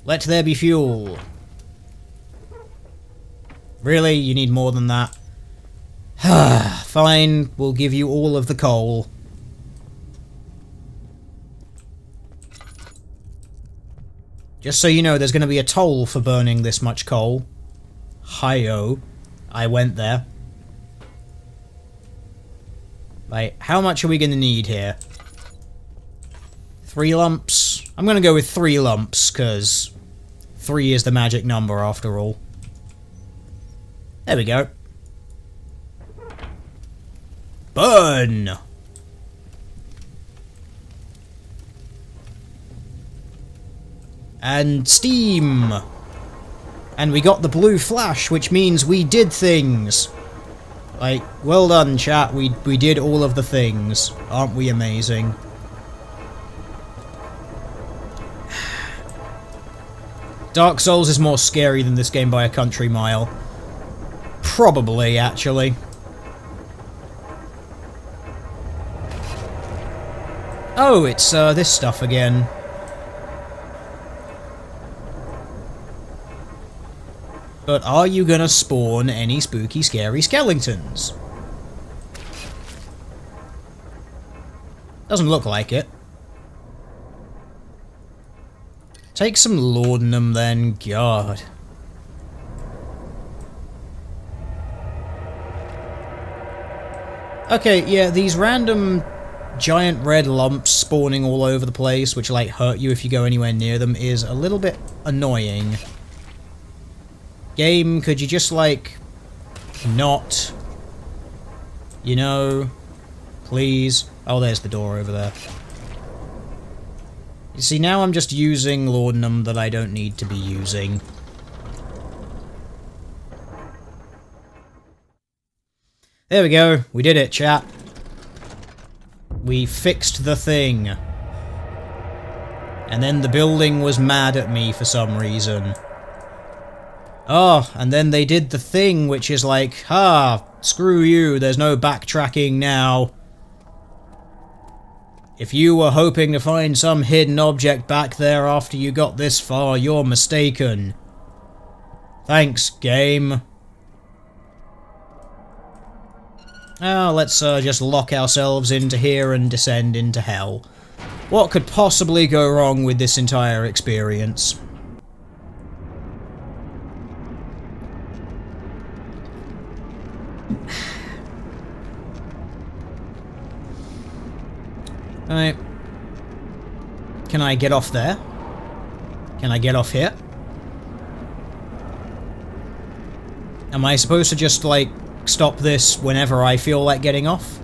Let there be fuel. Really? You need more than that? Fine, we'll give you all of the coal. Just so you know, there's going to be a toll for burning this much coal. Hi-yo. I went there. Right, how much are we going to need here? 3 lumps? I'm going to go with 3 lumps, because 3 is the magic number after all. There we go. Burn! And steam! And we got the blue flash, which means we did things! Like, well done, chat, we did all of the things. Aren't we amazing? Dark Souls is more scary than this game by a country mile. Probably, actually. Oh, it's this stuff again. But are you gonna spawn any spooky, scary skeletons? Doesn't look like it. Take some laudanum then, God. Okay, yeah, these random giant red lumps spawning all over the place, which, like, hurt you if you go anywhere near them, is a little bit annoying. Game, could you just, like, not, you know, please? Oh, there's the door over there. You see, now I'm just using laudanum that I don't need to be using. There we go. We did it, chat. We fixed the thing. And then the building was mad at me for some reason. Oh, and then they did the thing which is like, screw you, there's no backtracking now. If you were hoping to find some hidden object back there after you got this far, you're mistaken. Thanks, game. Let's just lock ourselves into here and descend into hell. What could possibly go wrong with this entire experience? Alright. Can I get off there? Can I get off here? Am I supposed to just, like, stop this whenever I feel like getting off?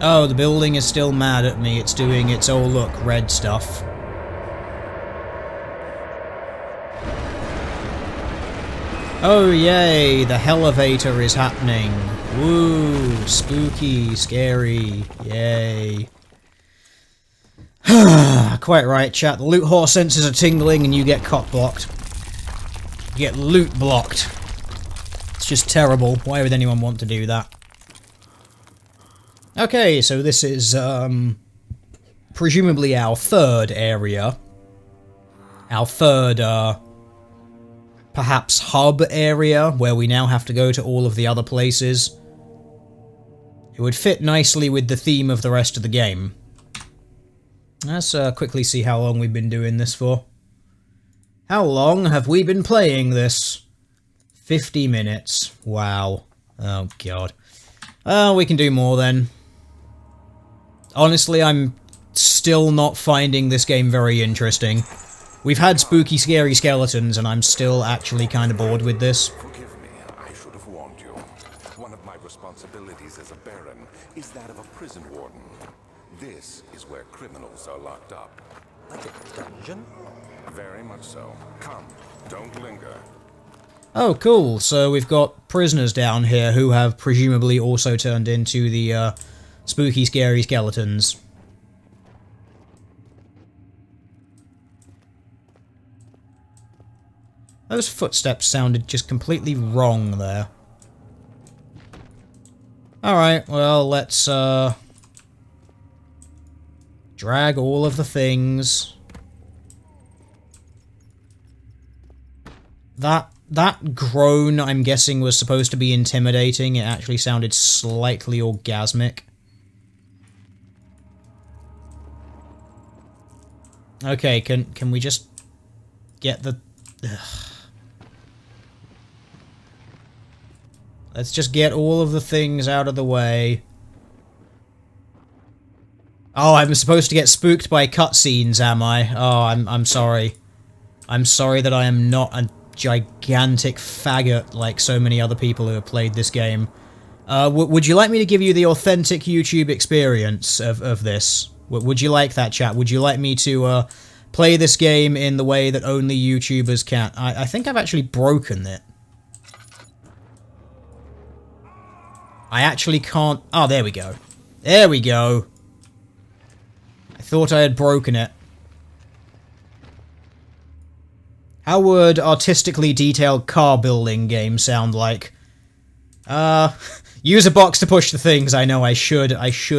Oh, the building is still mad at me. It's doing its oh look, red stuff. Oh yay, the Hellevator is happening. Woo, spooky, scary, yay. Quite right, chat. The loot horse senses are tingling and you get cock blocked. You get loot blocked. It's just terrible. Why would anyone want to do that? Okay, so this is, presumably our third area. Our third, perhaps hub area, where we now have to go to all of the other places. It would fit nicely with the theme of the rest of the game. Let's quickly see how long we've been doing this for. How long have we been playing this? 50 minutes. Wow. Oh, God. We can do more then. Honestly, I'm still not finding this game very interesting. We've had spooky, scary skeletons, and I'm still actually kind of bored with this. Forgive me, I should have warned you. One of my responsibilities as a Baron is that of a prison warden. This is where criminals are locked up. Like a dungeon? Very much so. Come, don't linger. Oh, cool. So we've got prisoners down here who have presumably also turned into the, spooky, scary skeletons. Those footsteps sounded just completely wrong there. Alright, well, let's, drag all of the things. That groan, I'm guessing, was supposed to be intimidating. It actually sounded slightly orgasmic. Okay, can we just get the... Ugh. Let's just get all of the things out of the way. Oh, I'm supposed to get spooked by cutscenes, am I? Oh, I'm sorry. I'm sorry that I am not a gigantic faggot like so many other people who have played this game. Would you like me to give you the authentic YouTube experience of this? Would you like that, chat? Would you like me to play this game in the way that only YouTubers can? I think I've actually broken it. I actually can't... Oh, there we go. There we go. I thought I had broken it. How would artistically detailed car building game sound like? Use a box to push the things. I know I should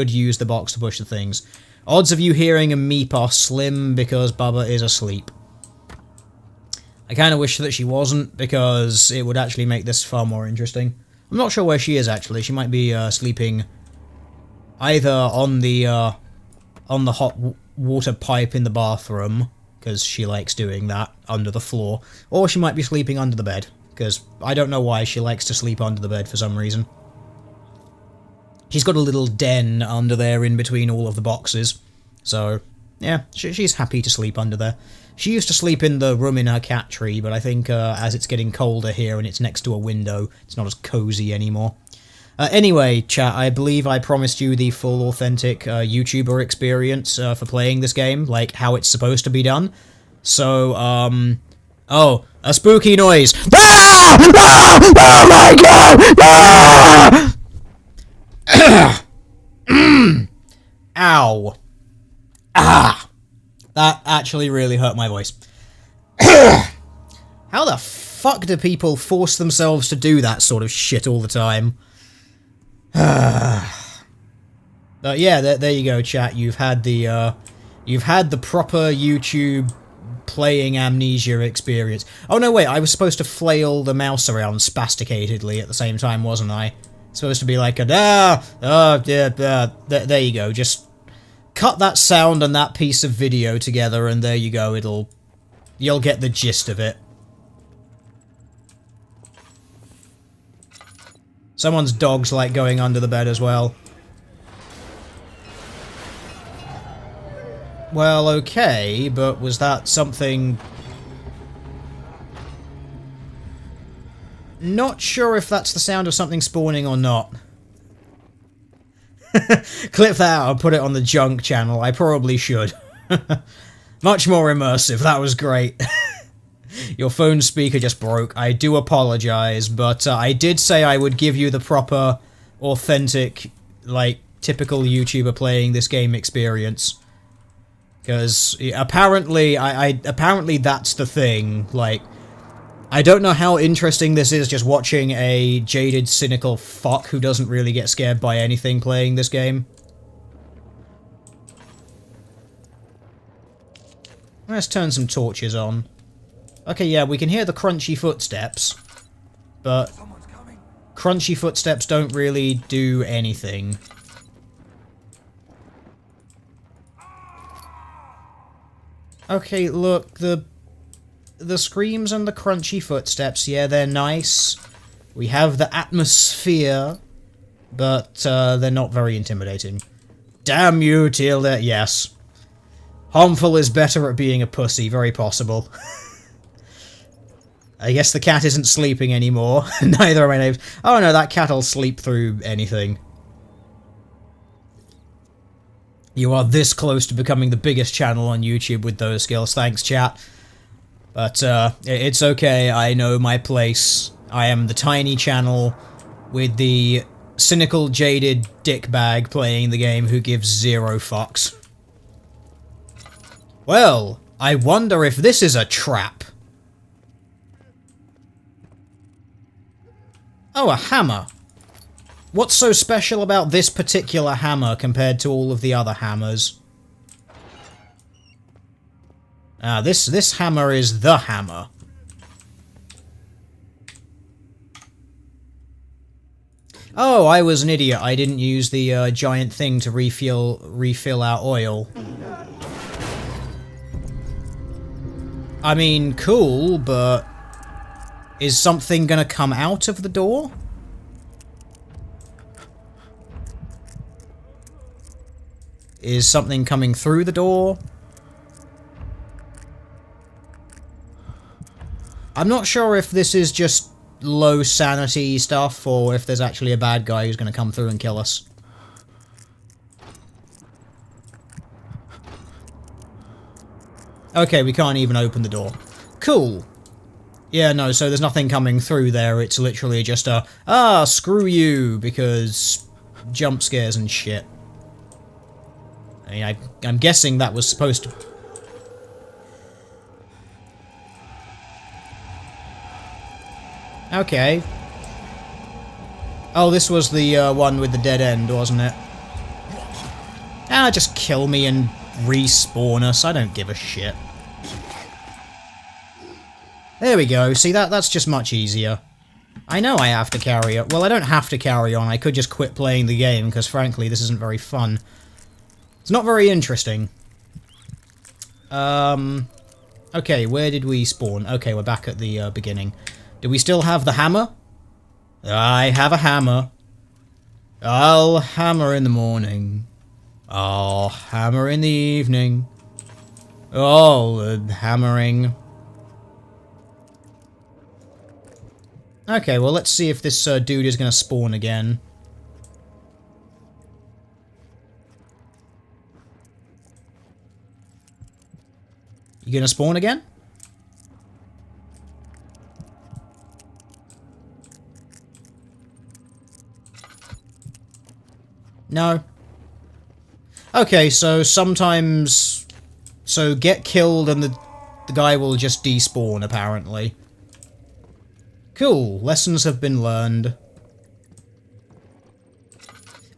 use the box to push the things. Odds of you hearing a meep are slim because Bubba is asleep. I kind of wish that she wasn't, because it would actually make this far more interesting. I'm not sure where she is, actually. She might be sleeping either on the hot water pipe in the bathroom, because she likes doing that, under the floor, or she might be sleeping under the bed, because I don't know why she likes to sleep under the bed for some reason. She's got a little den under there in between all of the boxes, so yeah, she's happy to sleep under there. She used to sleep in the room in her cat tree, but I think as it's getting colder here and it's next to a window, it's not as cozy anymore. Anyway, chat, I believe I promised you the full authentic YouTuber experience for playing this game, like how it's supposed to be done. So, oh, a spooky noise. Ah! Ah! Oh my god! Ah! Ow. Ah! That actually really hurt my voice. How the fuck do people force themselves to do that sort of shit all the time? Yeah, there you go, chat. You've had the proper YouTube playing Amnesia experience. Oh no, wait, I was supposed to flail the mouse around spasticatedly at the same time, wasn't I? Supposed to be like a there you go. Just cut that sound and that piece of video together, and there you go. You'll get the gist of it. Someone's dog's like going under the bed as well. Well, okay, but was that something... Not sure if that's the sound of something spawning or not. Clip that out and put it on the junk channel. I probably should. Much more immersive. That was great. Your phone speaker just broke. I do apologize, but I did say I would give you the proper, authentic, like, typical YouTuber playing this game experience. Because apparently, apparently that's the thing. Like, I don't know how interesting this is just watching a jaded, cynical fuck who doesn't really get scared by anything playing this game. Let's turn some torches on. Okay, yeah, we can hear the crunchy footsteps, but crunchy footsteps don't really do anything. Okay, look, the screams and the crunchy footsteps, yeah, they're nice. We have the atmosphere, but they're not very intimidating. Damn you, Tilda, yes. Harmful is better at being a pussy, very possible. I guess the cat isn't sleeping anymore. Neither are my neighbors. Oh no, that cat'll sleep through anything. You are this close to becoming the biggest channel on YouTube with those skills. Thanks, chat. But, it's okay. I know my place. I am the tiny channel with the cynical, jaded dickbag playing the game who gives zero fucks. Well, I wonder if this is a trap. Oh, a hammer. What's so special about this particular hammer compared to all of the other hammers? Ah, this hammer is the hammer. Oh, I was an idiot. I didn't use the giant thing to refill our oil. I mean, cool, but is something gonna come out of the door? Is something coming through the door? I'm not sure if this is just low sanity stuff, or if there's actually a bad guy who's going to come through and kill us. Okay, we can't even open the door. Cool. Yeah, no, so there's nothing coming through there, it's literally just a, ah, screw you, because jump scares and shit. I mean, I'm guessing that was supposed to... Okay. Oh, this was the one with the dead end, wasn't it? Ah, just kill me and respawn us. I don't give a shit. There we go. See, that's just much easier. I know I have to carry it. Well, I don't have to carry on. I could just quit playing the game, because frankly, this isn't very fun. It's not very interesting. Okay, where did we spawn? Okay, we're back at the beginning. Do we still have the hammer? I have a hammer. I'll hammer in the morning. I'll hammer in the evening. Oh, hammering. Okay, well, let's see if this dude is going to spawn again. You going to spawn again? No. Okay, so sometimes... So get killed and the guy will just despawn, apparently. Cool. Lessons have been learned.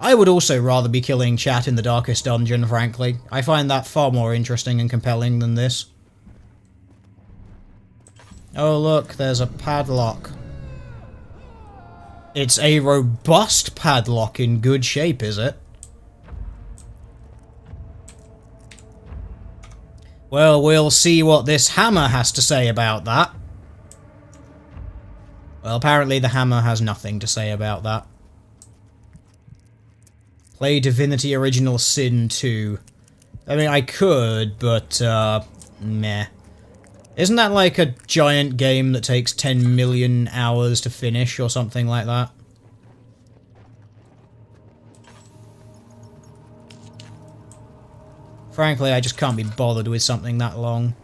I would also rather be killing chat in the Darkest Dungeon, frankly. I find that far more interesting and compelling than this. Oh look, there's a padlock. It's a robust padlock in good shape, is it? Well, we'll see what this hammer has to say about that. Well, apparently the hammer has nothing to say about that. Play Divinity Original Sin 2. I mean, I could, but, meh. Isn't that like a giant game that takes 10 million hours to finish or something like that? Frankly, I just can't be bothered with something that long.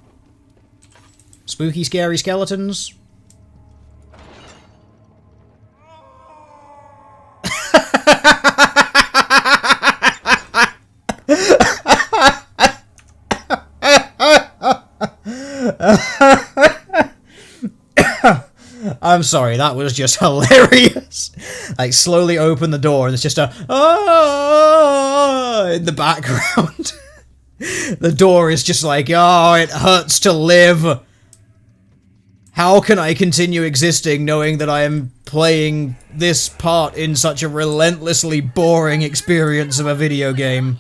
Spooky, scary skeletons? I'm sorry, that was just hilarious. Like, slowly open the door and it's just a in the background. The door is just like, oh, it hurts to live. How can I continue existing knowing that I am playing this part in such a relentlessly boring experience of a video game?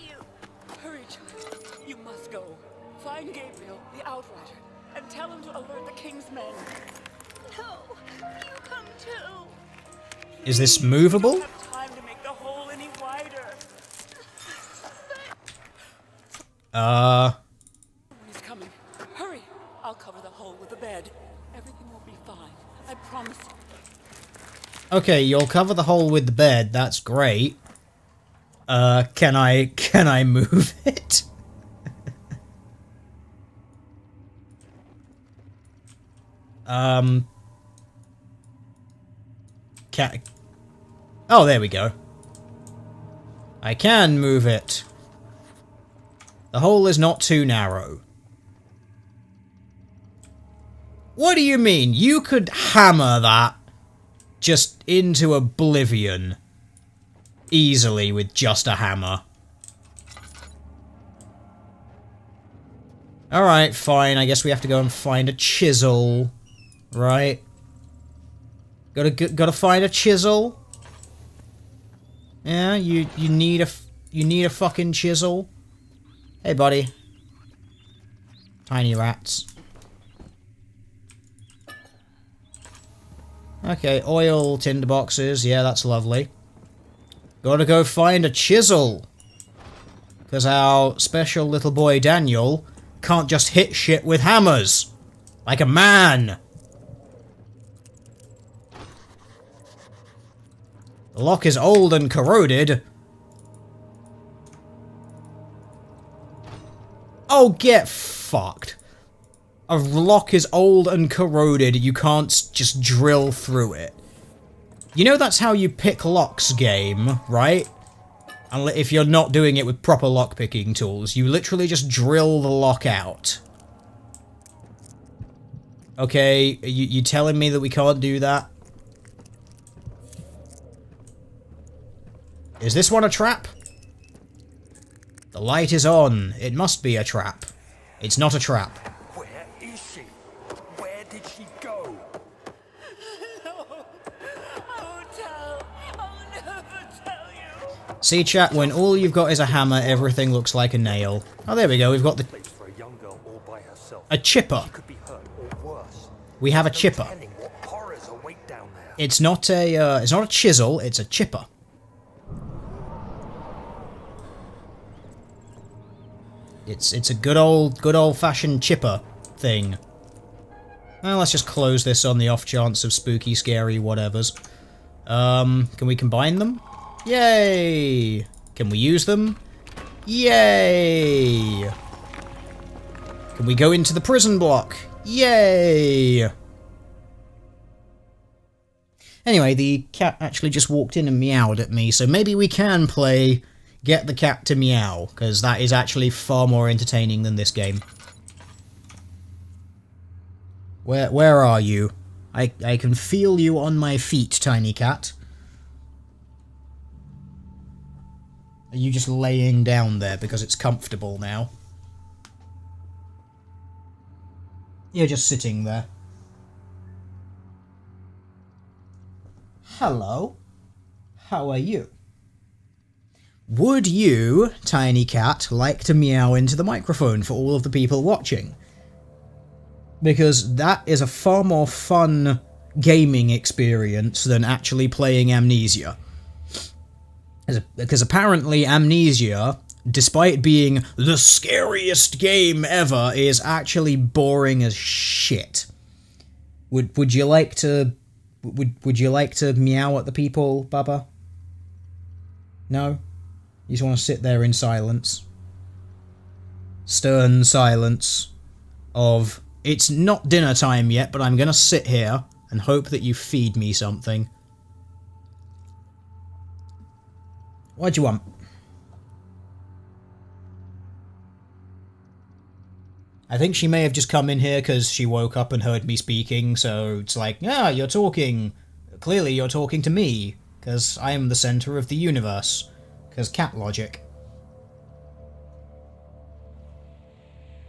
Hurry, child. You must go. Find Gabriel, the Outrider, and tell him to alert the King's men. No, you come too. Is this movable? We don't have time to make the hole any wider. He's coming. Hurry. I'll cover the hole with the bed. Everything will be fine. I promise you. Okay, you'll cover the hole with the bed, that's great. Can I move it? Oh, there we go. I can move it. The hole is not too narrow. What do you mean? You could hammer that just into oblivion easily with just a hammer. Alright, fine. I guess we have to go and find a chisel. Right? Gotta find a chisel? Yeah, you need a fucking chisel? Hey, buddy. Tiny rats. Okay, oil tinderboxes. Yeah, that's lovely. Gotta go find a chisel. Because our special little boy Daniel can't just hit shit with hammers. Like a man. The lock is old and corroded. Oh, get fucked. A lock is old and corroded, you can't just drill through it. You know that's how you pick locks, game, right? If you're not doing it with proper lockpicking tools, you literally just drill the lock out. Okay, you telling me that we can't do that? Is this one a trap? The light is on. It must be a trap. It's not a trap. Where is she? Where did she go? No. I won't tell. I'll never tell you. See, chat, when all you've got is a hammer, everything looks like a nail. Oh, there we go. We've got the... Place for a young girl all by herself. a chipper. She could be hurt or worse. We have a No chipper. telling what horrors await down there. It's not a chisel, it's a chipper. It's a good old-fashioned chipper thing. Well, let's just close this on the off chance of spooky, scary whatevers. Can we combine them? Yay! Can we use them? Yay! Can we go into the prison block? Yay! Anyway, the cat actually just walked in and meowed at me, so maybe we can play Get the Cat to Meow, because that is actually far more entertaining than this game. Where are you? I can feel you on my feet, tiny cat. Are you just laying down there because it's comfortable now? You're just sitting there. Hello. How are you? Would you, tiny cat, like to meow into the microphone for all of the people watching? Because that is a far more fun gaming experience than actually playing Amnesia. Because apparently Amnesia, despite being the scariest game ever, is actually boring as shit. Would you like to meow at the people, Bubba? No? You just want to sit there in silence. Stern silence of, it's not dinner time yet, but I'm gonna sit here and hope that you feed me something. What do you want? I think she may have just come in here because she woke up and heard me speaking, so it's like, ah, you're talking. Clearly you're talking to me, because I am the center of the universe. Because cat logic.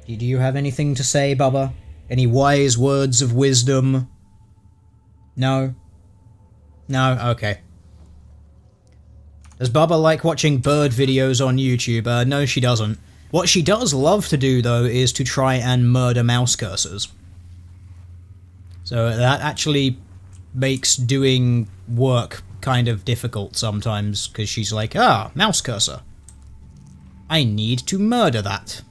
Do you have anything to say, Bubba? Any wise words of wisdom? No? No? Okay. Does Bubba like watching bird videos on YouTube? No, she doesn't. What she does love to do, though, is to try and murder mouse cursors. So that actually makes doing work kind of difficult sometimes, because she's like, ah, mouse cursor. I need to murder that.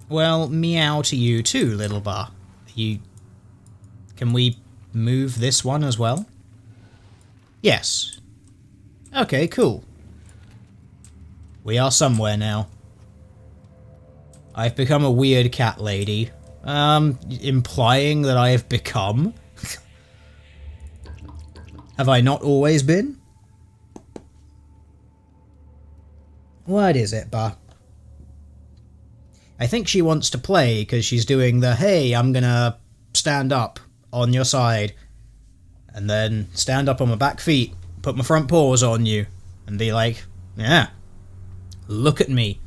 Well, meow to you too, little bar. Can we move this one as well? Yes. Okay, cool. We are somewhere now. I've become a weird cat lady. Implying that I have become? Have I not always been? What is it, Ba? I think she wants to play because she's doing the, hey, I'm gonna stand up on your side, and then stand up on my back feet, put my front paws on you, and be like, yeah, look at me.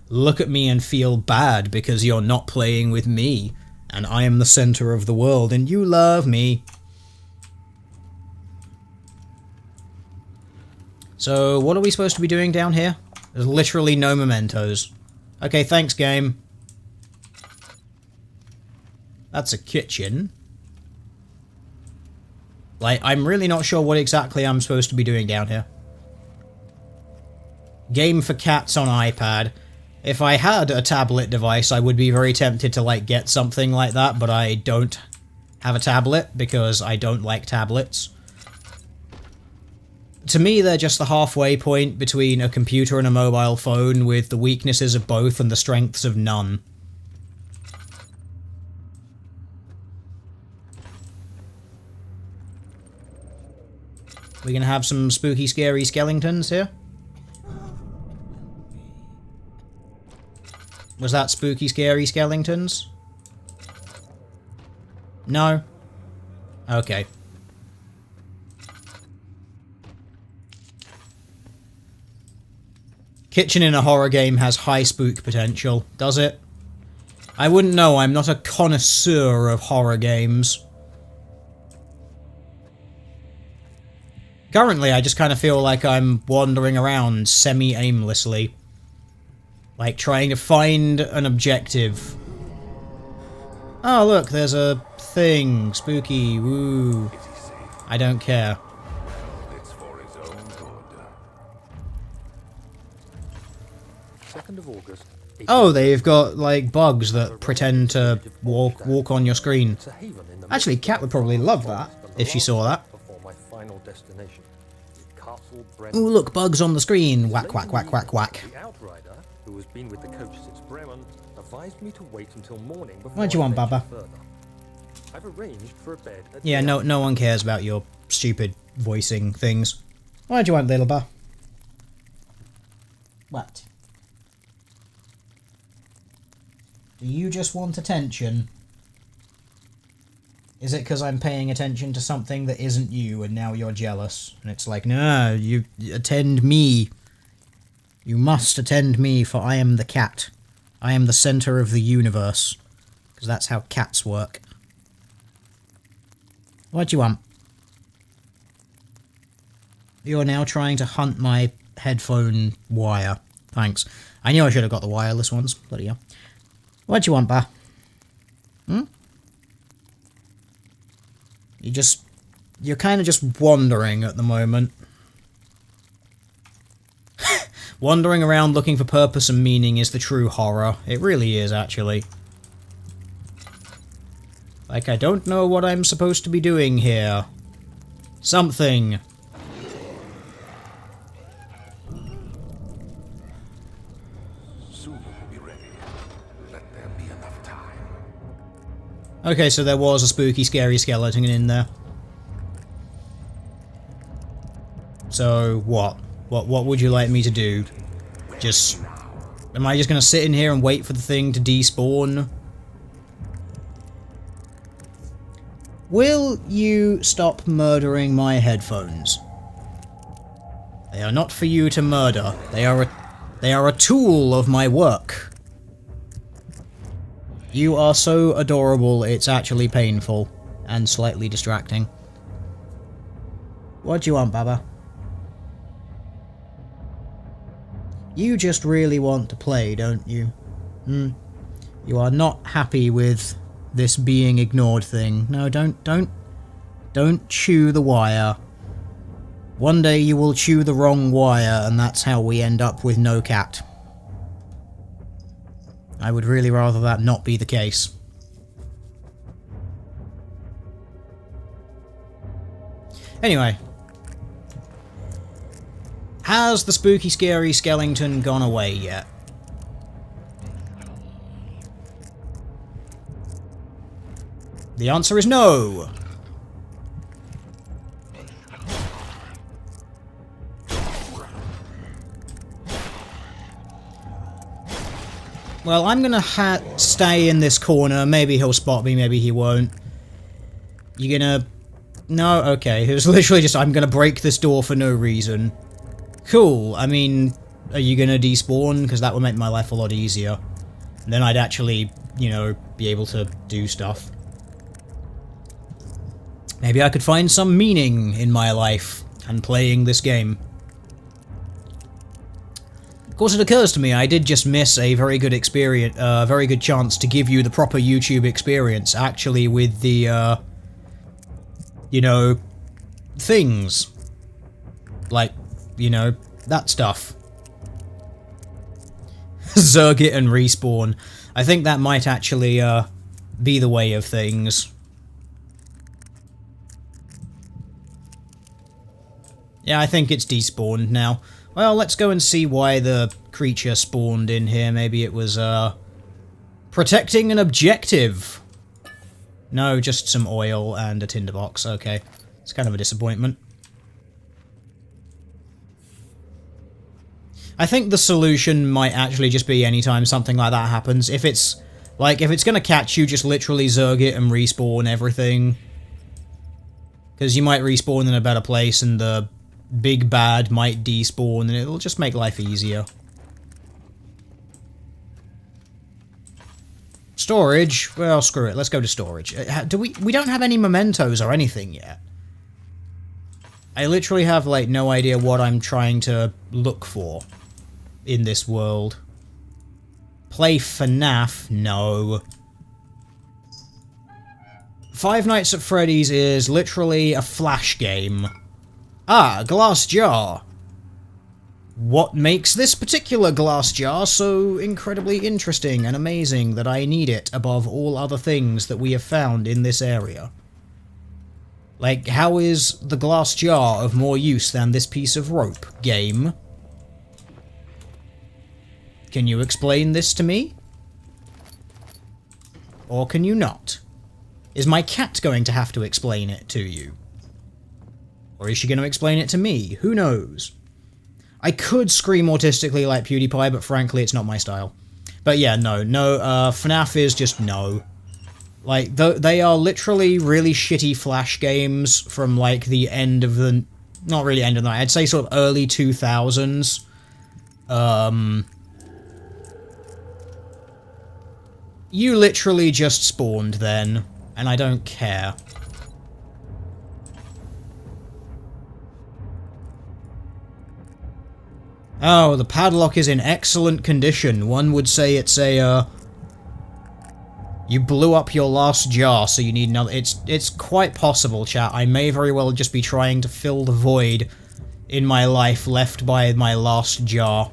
Look at me and feel bad because you're not playing with me, and I am the center of the world, and you love me. So, what are we supposed to be doing down here? There's literally no mementos. Okay, thanks, game. That's a kitchen. Like, I'm really not sure what exactly I'm supposed to be doing down here. Game for cats on iPad. If I had a tablet device, I would be very tempted to, like, get something like that, but I don't have a tablet because I don't like tablets. To me, they're just the halfway point between a computer and a mobile phone, with the weaknesses of both and the strengths of none. We gonna have some spooky, scary skeletons here? Was that spooky, scary skeletons? No? Okay. Kitchen in a horror game has high spook potential, does it? I wouldn't know, I'm not a connoisseur of horror games. Currently, I just kind of feel like I'm wandering around semi-aimlessly. Like, trying to find an objective. Oh, look, there's a thing. Spooky. Woo. I don't care. It's for his own good. 2nd of August. Oh, they've got, like, bugs that pretend to walk on your screen. It's a haven in the Actually, Kat would probably love that, if she saw that. Before my final destination, Castle Ooh, look, bugs on the screen. Whack, whack, whack, whack, whack. The outrider, who has been with the coach since Bremen, advised me to wait until morning before What do you want, I venture Baba? further. I've arranged for a bed at Yeah, the no one cares about your stupid voicing things. What do you want, little bar? What? Do you just want attention? Is it because I'm paying attention to something that isn't you and now you're jealous? And it's like, no, you attend me. You must attend me, for I am the cat. I am the center of the universe. Because that's how cats work. What do you want? You're now trying to hunt my headphone wire. Thanks. I knew I should have got the wireless ones. Bloody hell. What do you want, ba? Hmm? You're kind of just wandering at the moment. Wandering around looking for purpose and meaning is the true horror. It really is, actually. Like, I don't know what I'm supposed to be doing here. Something. Soon we'll be ready. Let there be enough time. Okay, so there was a spooky, scary skeleton in there. So, what? What would you like me to do? Just... Am I just gonna sit in here and wait for the thing to despawn? Will you stop murdering my headphones? They are not for you to murder. They are a tool of my work. You are so adorable, it's actually painful. And slightly distracting. What do you want, Baba? You just really want to play, don't you? You are not happy with this being ignored thing. No, don't chew the wire. One day you will chew the wrong wire, and that's how we end up with no cat. I would really rather that not be the case. Anyway. Has the spooky, scary skeleton gone away yet? The answer is no! Well, I'm gonna stay in this corner. Maybe he'll spot me, maybe he won't. You gonna... No? Okay. It was literally just, I'm gonna break this door for no reason. Cool. I mean, are you gonna despawn? Because that would make my life a lot easier. And then I'd actually, you know, be able to do stuff. Maybe I could find some meaning in my life and playing this game. Of course, it occurs to me I did just miss a very good experience, very good chance to give you the proper YouTube experience, actually, with the, you know, things. Like, you know, that stuff. Zergit and respawn. I think that might actually, be the way of things. Yeah, I think it's despawned now. Well, let's go and see why the creature spawned in here. Maybe it was, protecting an objective. No, just some oil and a tinderbox. Okay. It's kind of a disappointment. I think the solution might actually just be anytime something like that happens. If it's gonna catch you, just literally zerg it and respawn everything. Because you might respawn in a better place and the big bad might despawn and it'll just make life easier. Storage? Well, screw it. Let's go to storage. We don't have any mementos or anything yet. I literally have, like, no idea what I'm trying to look for in this world. Play FNAF? No. Five Nights at Freddy's is literally a flash game. Ah, a glass jar. What makes this particular glass jar so incredibly interesting and amazing that I need it above all other things that we have found in this area? Like, how is the glass jar of more use than this piece of rope, game? Can you explain this to me? Or can you not? Is my cat going to have to explain it to you? Or is she going to explain it to me? Who knows? I could scream autistically like PewDiePie, but frankly, it's not my style. But yeah, no, FNAF is just no. Like, they are literally really shitty Flash games from, like, the end of the... Not really end of the night, I'd say sort of early 2000s. You literally just spawned then, and I don't care. Oh, the padlock is in excellent condition. One would say it's a, you blew up your last jar, so you need another... It's quite possible, chat. I may very well just be trying to fill the void in my life left by my last jar.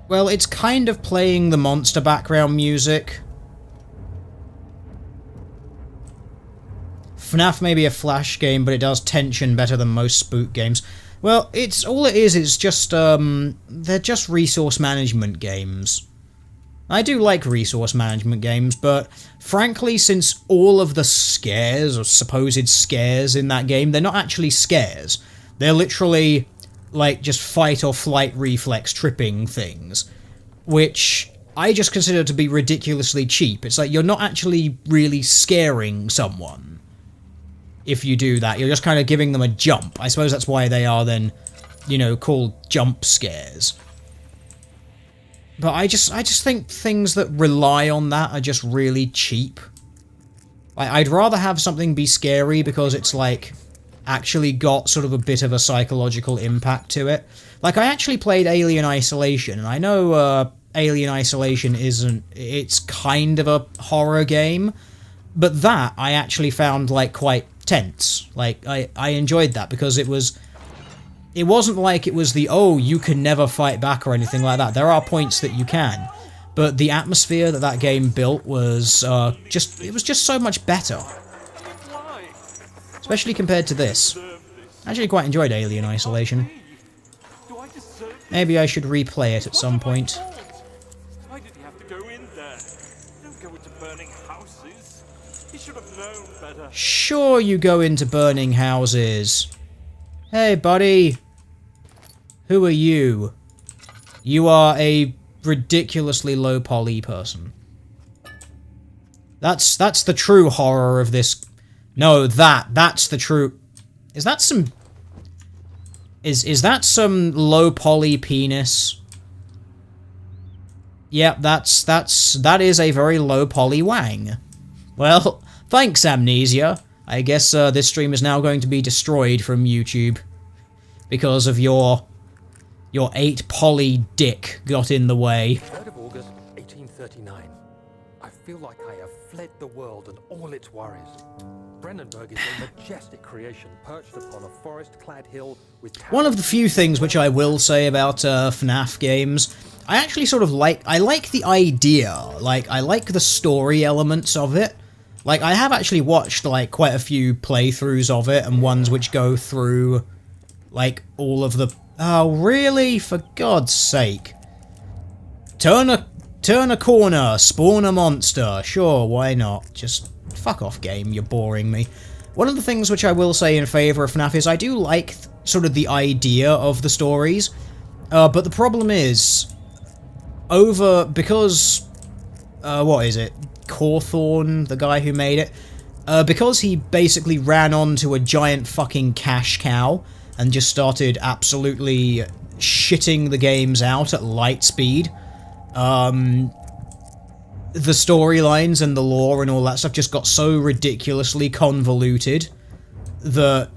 Well, it's kind of playing the monster background music. FNAF may be a Flash game, but it does tension better than most spook games. Well, all it is just, they're just resource management games. I do like resource management games, but frankly, since all of the scares, or supposed scares in that game, they're not actually scares. They're literally, like, just fight or flight reflex tripping things, which I just consider to be ridiculously cheap. It's like, you're not actually really scaring someone. If you do that, you're just kind of giving them a jump. I suppose that's why they are then, you know, called jump scares. But I just think things that rely on that are just really cheap. I'd rather have something be scary because it's, like, actually got sort of a bit of a psychological impact to it. Like, I actually played Alien Isolation, and I know, Alien Isolation isn't... It's kind of a horror game, but that I actually found, like, quite tense. Like, I enjoyed that because it wasn't like it was the, oh, you can never fight back or anything like that. There are points that you can, but the atmosphere that that game built was it was just so much better. Especially compared to this. I actually quite enjoyed Alien Isolation. Maybe I should replay it at some point. Why did he have to go in there? Don't go into burning houses. He should have known better. Sure, you go into burning houses. Hey, buddy. Who are you? You are a ridiculously low poly person. That's the true horror of this. No, that's the true. Is that some? Is that some low poly penis? Yep, that is a very low poly wang. Well, thanks, Amnesia. I guess this stream is now going to be destroyed from YouTube because of your 8 poly dick got in the way. 3rd of August, 1839. I feel like I have fled the world and all its worries. Brennenburg is a majestic creation perched upon a forest-clad hill with... One of the few things which I will say about FNAF games, I actually sort of like the idea, like, I like the story elements of it. Like, I have actually watched, like, quite a few playthroughs of it, and ones which go through, like, all of the... Oh, really? For God's sake. Turn a corner, spawn a monster. Sure, why not? Just fuck off, game, you're boring me. One of the things which I will say in favour of FNAF is I do like sort of the idea of the stories, but the problem is, because, what is it? Cawthorn, the guy who made it, because he basically ran onto a giant fucking cash cow and just started absolutely shitting the games out at light speed. The storylines and the lore and all that stuff just got so ridiculously convoluted that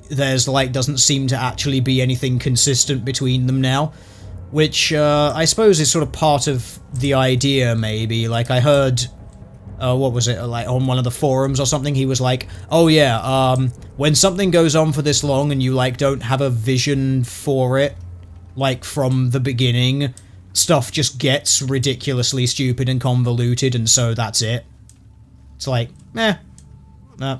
there's, like, doesn't seem to actually be anything consistent between them now. Which, I suppose is sort of part of the idea, maybe. Like, I heard... what was it, like, on one of the forums or something, he was like, oh yeah, when something goes on for this long and you, like, don't have a vision for it, like, from the beginning, stuff just gets ridiculously stupid and convoluted, and so that's it. It's like, you know,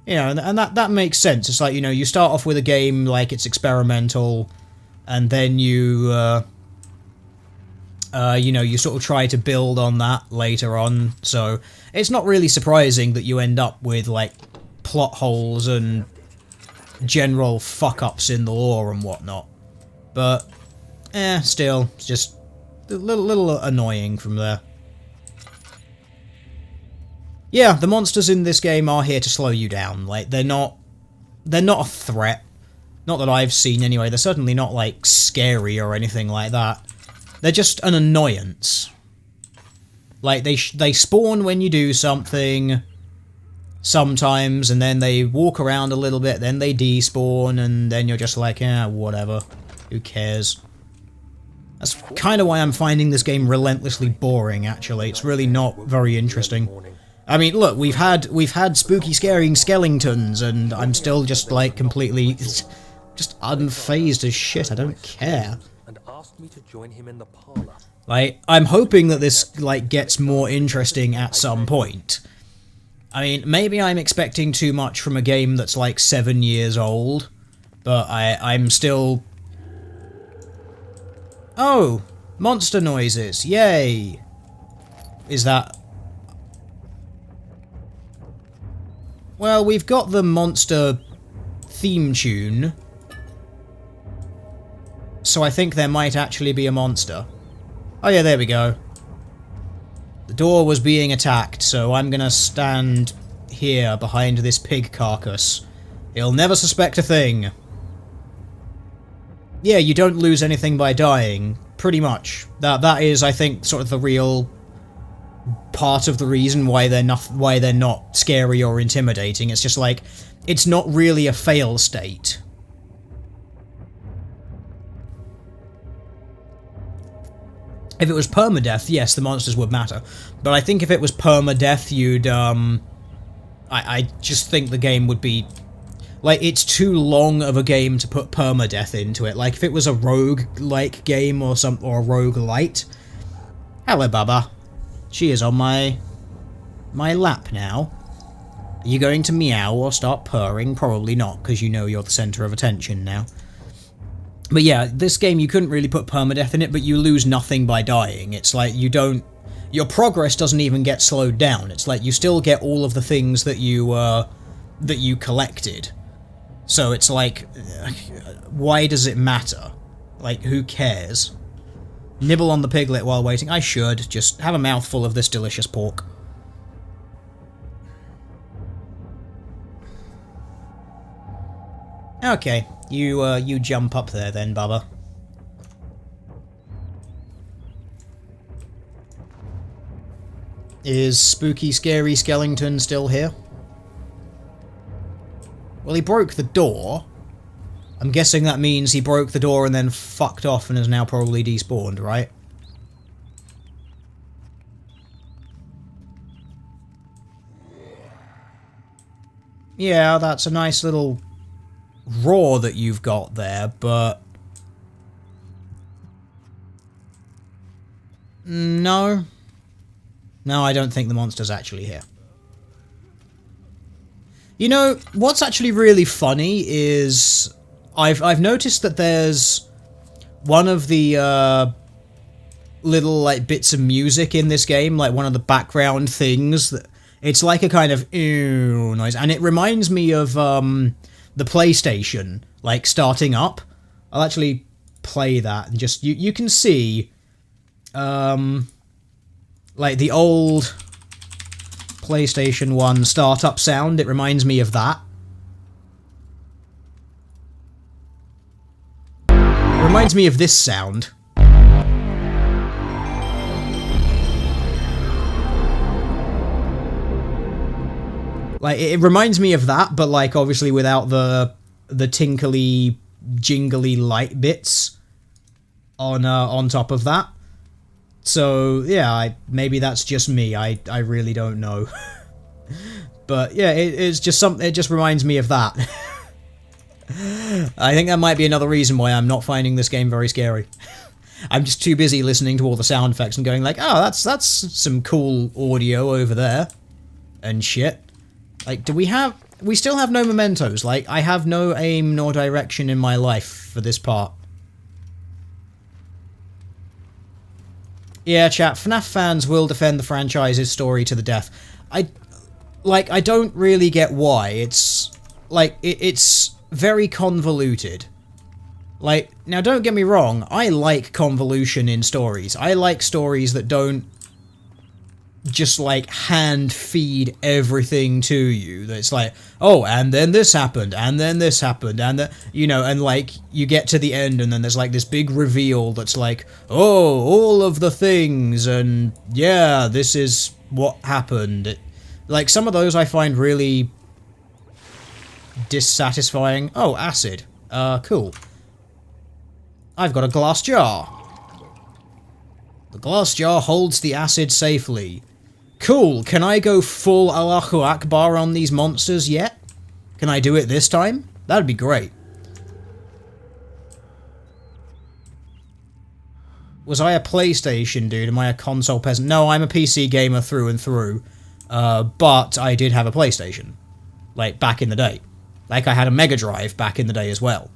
and that makes sense. It's like, you know, you start off with a game like it's experimental, and then you, you know, you sort of try to build on that later on, so it's not really surprising that you end up with, like, plot holes and general fuck-ups in the lore and whatnot. But Still, it's just a little annoying from there. Yeah, the monsters in this game are here to slow you down. Like, they're not a threat. Not that I've seen anyway. They're certainly not, like, scary or anything like that. They're just an annoyance. Like, they spawn when you do something sometimes, and then they walk around a little bit, then they despawn, and then you're just like, whatever. Who cares? That's kind of why I'm finding this game relentlessly boring, actually. It's really not very interesting. I mean, look, we've had spooky, scary skeletons, and I'm still just, like, completely just unfazed as shit. I don't care. And asked me to join him in the parlor. Like, I'm hoping that this, like, gets more interesting at some point. I mean, maybe I'm expecting too much from a game that's, like, 7 years old, but I'm still... Oh! Monster noises! Yay! Is that... Well, we've got the monster theme tune, so I think there might actually be a monster. Oh yeah, there we go. The door was being attacked, so I'm gonna stand here behind this pig carcass. He'll never suspect a thing. Yeah, you don't lose anything by dying, pretty much. That is, I think, sort of the real part of the reason why they're not scary or intimidating. It's just like, it's not really a fail state. If it was permadeath, yes, the monsters would matter. But I think if it was permadeath, you'd, I just think the game would be... Like, it's too long of a game to put permadeath into it. Like, if it was a rogue-like game or a rogue-lite... Hello, Baba. She is on my lap now. Are you going to meow or start purring? Probably not, because you know you're the centre of attention now. But yeah, this game, you couldn't really put permadeath in it, but you lose nothing by dying. It's like, you don't... Your progress doesn't even get slowed down. It's like, you still get all of the things that you collected. So it's like, why does it matter? Like, who cares? Nibble on the piglet while waiting. I should. Just have a mouthful of this delicious pork. Okay, you jump up there then, Bubba. Is spooky, scary skeleton still here? Well, he broke the door. I'm guessing that means he broke the door and then fucked off and is now probably despawned, right? Yeah, that's a nice little roar that you've got there, but... No. No, I don't think the monster's actually here. You know, what's actually really funny is... I've noticed that there's one of the little like bits of music in this game, like one of the background things that it's like a kind of ew noise, and it reminds me of the PlayStation like starting up. I'll actually play that and just you can see like the old PlayStation 1 startup sound. It reminds me of that. Reminds me of this sound. Like, it reminds me of that, but like obviously without the tinkly, jingly light bits on top of that. So yeah, maybe that's just me. I really don't know. But yeah, it's just something. It just reminds me of that. I think that might be another reason why I'm not finding this game very scary. I'm just too busy listening to all the sound effects and going like, oh, that's some cool audio over there. And shit. Like, we still have no mementos. Like, I have no aim nor direction in my life for this part. Yeah, chat, FNAF fans will defend the franchise's story to the death. I don't really get why. It's, like, it's very convoluted. Like, now don't get me wrong, I like convolution in stories. I like stories that don't just, like, hand feed everything to you. That's like, oh, and then this happened, and then this happened, and then, you know, and, like, you get to the end, and then there's, like, this big reveal that's like, oh, all of the things, and, yeah, this is what happened. Like, some of those I find really dissatisfying. Oh, acid. Cool. I've got a glass jar. The glass jar holds the acid safely. Cool, can I go full Allahu Akbar on these monsters yet? Can I do it this time? That'd be great. Was I a PlayStation dude? Am I a console peasant? No, I'm a PC gamer through and through. But I did have a PlayStation. Like, back in the day. Like, I had a Mega Drive back in the day as well.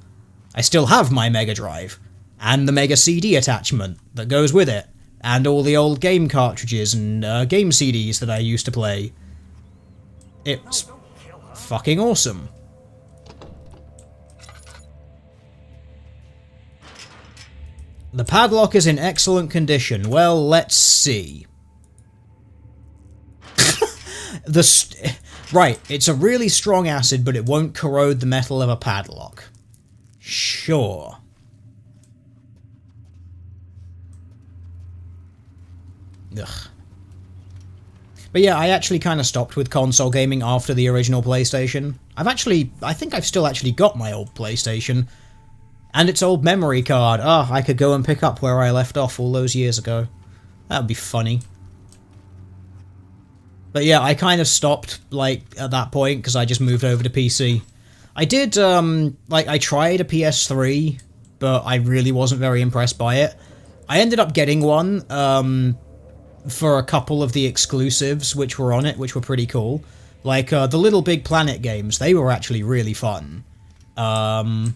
I still have my Mega Drive. And the Mega CD attachment that goes with it. And all the old game cartridges and game CDs that I used to play. It's fucking awesome. The padlock is in excellent condition. Well, let's see. Right, it's a really strong acid, but it won't corrode the metal of a padlock. Sure. Ugh. But yeah, I actually kind of stopped with console gaming after the original PlayStation. I think I've still actually got my old PlayStation. And its old memory card. Ah, I could go and pick up where I left off all those years ago. That would be funny. But yeah, I kind of stopped, like, at that point, because I just moved over to PC. I did, like, I tried a PS3, but I really wasn't very impressed by it. I ended up getting one, for a couple of the exclusives which were on it, which were pretty cool. Like, the Little Big Planet games, they were actually really fun. The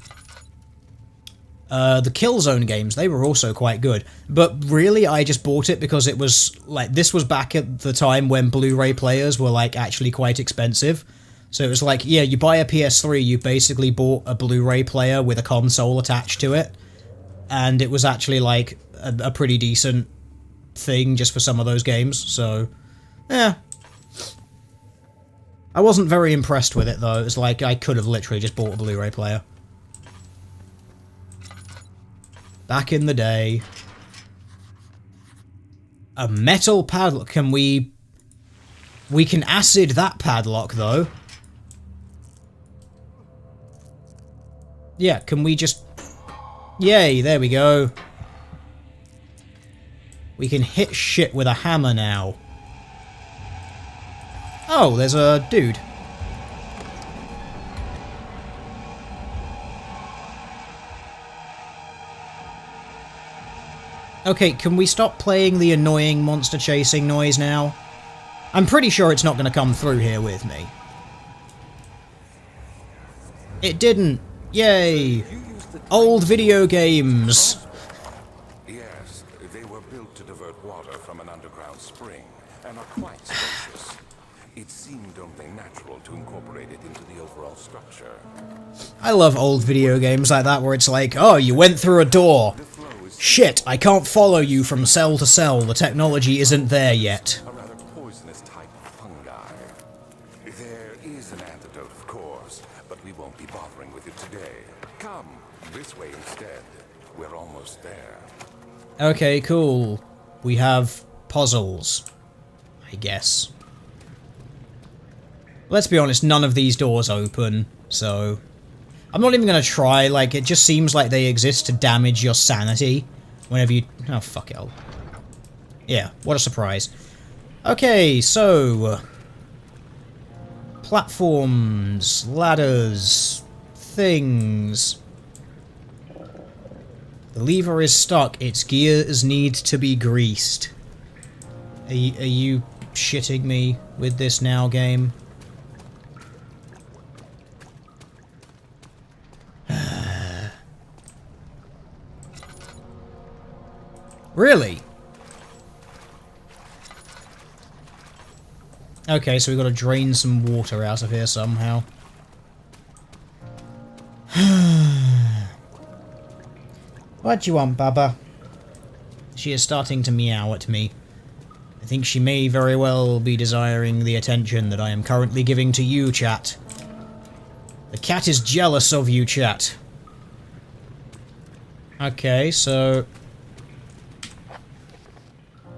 Killzone games, they were also quite good. But really, I just bought it because it was, like, this was back at the time when Blu-ray players were, like, actually quite expensive. So it was like, yeah, you buy a PS3, you basically bought a Blu-ray player with a console attached to it. And it was actually, like, a pretty decent thing just for some of those games, so yeah. I wasn't very impressed with it though. It's like I could have literally just bought a Blu-ray player. Back in the day. A metal padlock. Can we can acid that padlock though. Yeah, can we just... Yay, there we go. We can hit shit with a hammer now. Oh, there's a dude. Okay, can we stop playing the annoying monster chasing noise now? I'm pretty sure it's not going to come through here with me. It didn't. Yay! Old video games! Yes, they were built to divert water from an underground spring, and are quite spacious. It seemed only natural to incorporate it into the overall structure. I love old video games like that where it's like, oh, you went through a door. Shit, I can't follow you from cell to cell, the technology isn't there yet. A rather poisonous type of fungi. There is an antidote, of course, but we won't be bothering with it today. Come, this way instead. We're almost there. Okay, cool. We have puzzles, I guess. Let's be honest, none of these doors open, so... I'm not even gonna try, like, it just seems like they exist to damage your sanity whenever you... Oh, fuck it. Yeah, what a surprise. Okay, so... Platforms, ladders, things... The lever is stuck, its gears need to be greased. Are you shitting me with this now, game? Really? Okay, so we've got to drain some water out of here somehow. What do you want, Baba? She is starting to meow at me. I think she may very well be desiring the attention that I am currently giving to you, chat. The cat is jealous of you, chat. Okay, so...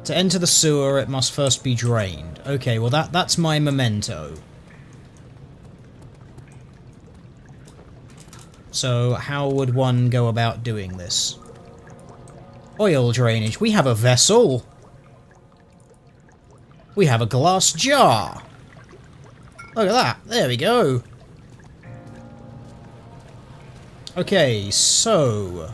to enter the sewer, it must first be drained. Okay, well that's my memento. So, how would one go about doing this? Oil drainage. We have a vessel! We have a glass jar! Look at that! There we go! Okay, so...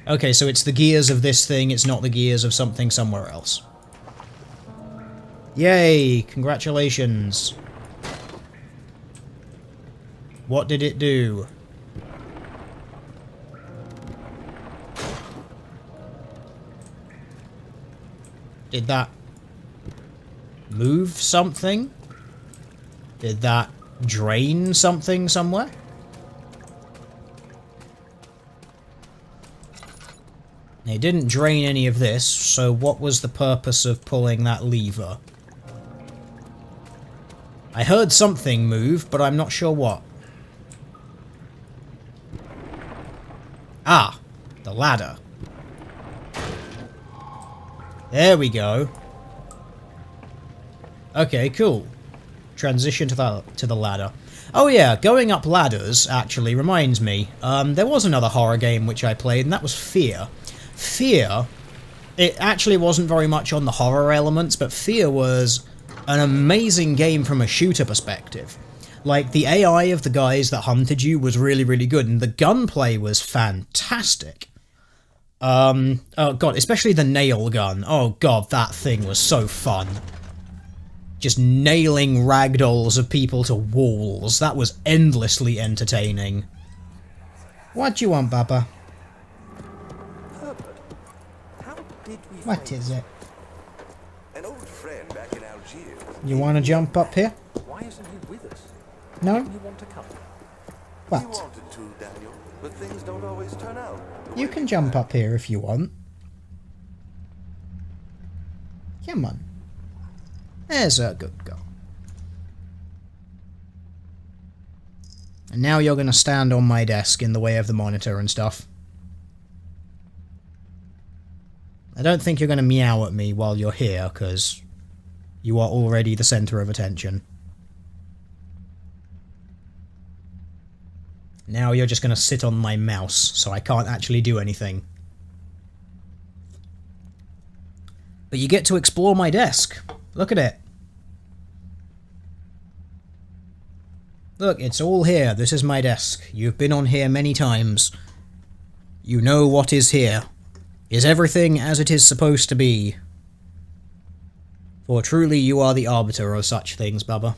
okay, so it's the gears of this thing, it's not the gears of something somewhere else. Yay! Congratulations! What did it do? Did that move something? Did that drain something somewhere? It didn't drain any of this, so what was the purpose of pulling that lever? I heard something move, but I'm not sure what. Ah, the ladder. There we go. Okay, cool. Transition to the ladder. Oh yeah, going up ladders actually reminds me. There was another horror game which I played, and that was Fear. Fear, it actually wasn't very much on the horror elements, but Fear was an amazing game from a shooter perspective. Like, the AI of the guys that hunted you was really, really good, and the gunplay was fantastic. Oh god, especially the nail gun. Oh god, that thing was so fun. Just nailing ragdolls of people to walls. That was endlessly entertaining. What do you want, Baba? Herbert, how did we What find is it? An old friend back in Algiers. You want to jump up here? Why isn't he with us? No? Didn't he want to come? He What? wanted to, Daniel, but things don't always turn out. the You way can we jump plan. up here if you want. Come on. There's a good girl. And now you're going to stand on my desk in the way of the monitor and stuff. I don't think you're going to meow at me while you're here, because you are already the center of attention. Now you're just going to sit on my mouse, so I can't actually do anything. But you get to explore my desk. Look at it. Look, it's all here. This is my desk. You've been on here many times. You know what is here. Is everything as it is supposed to be? For truly you are the arbiter of such things, Baba.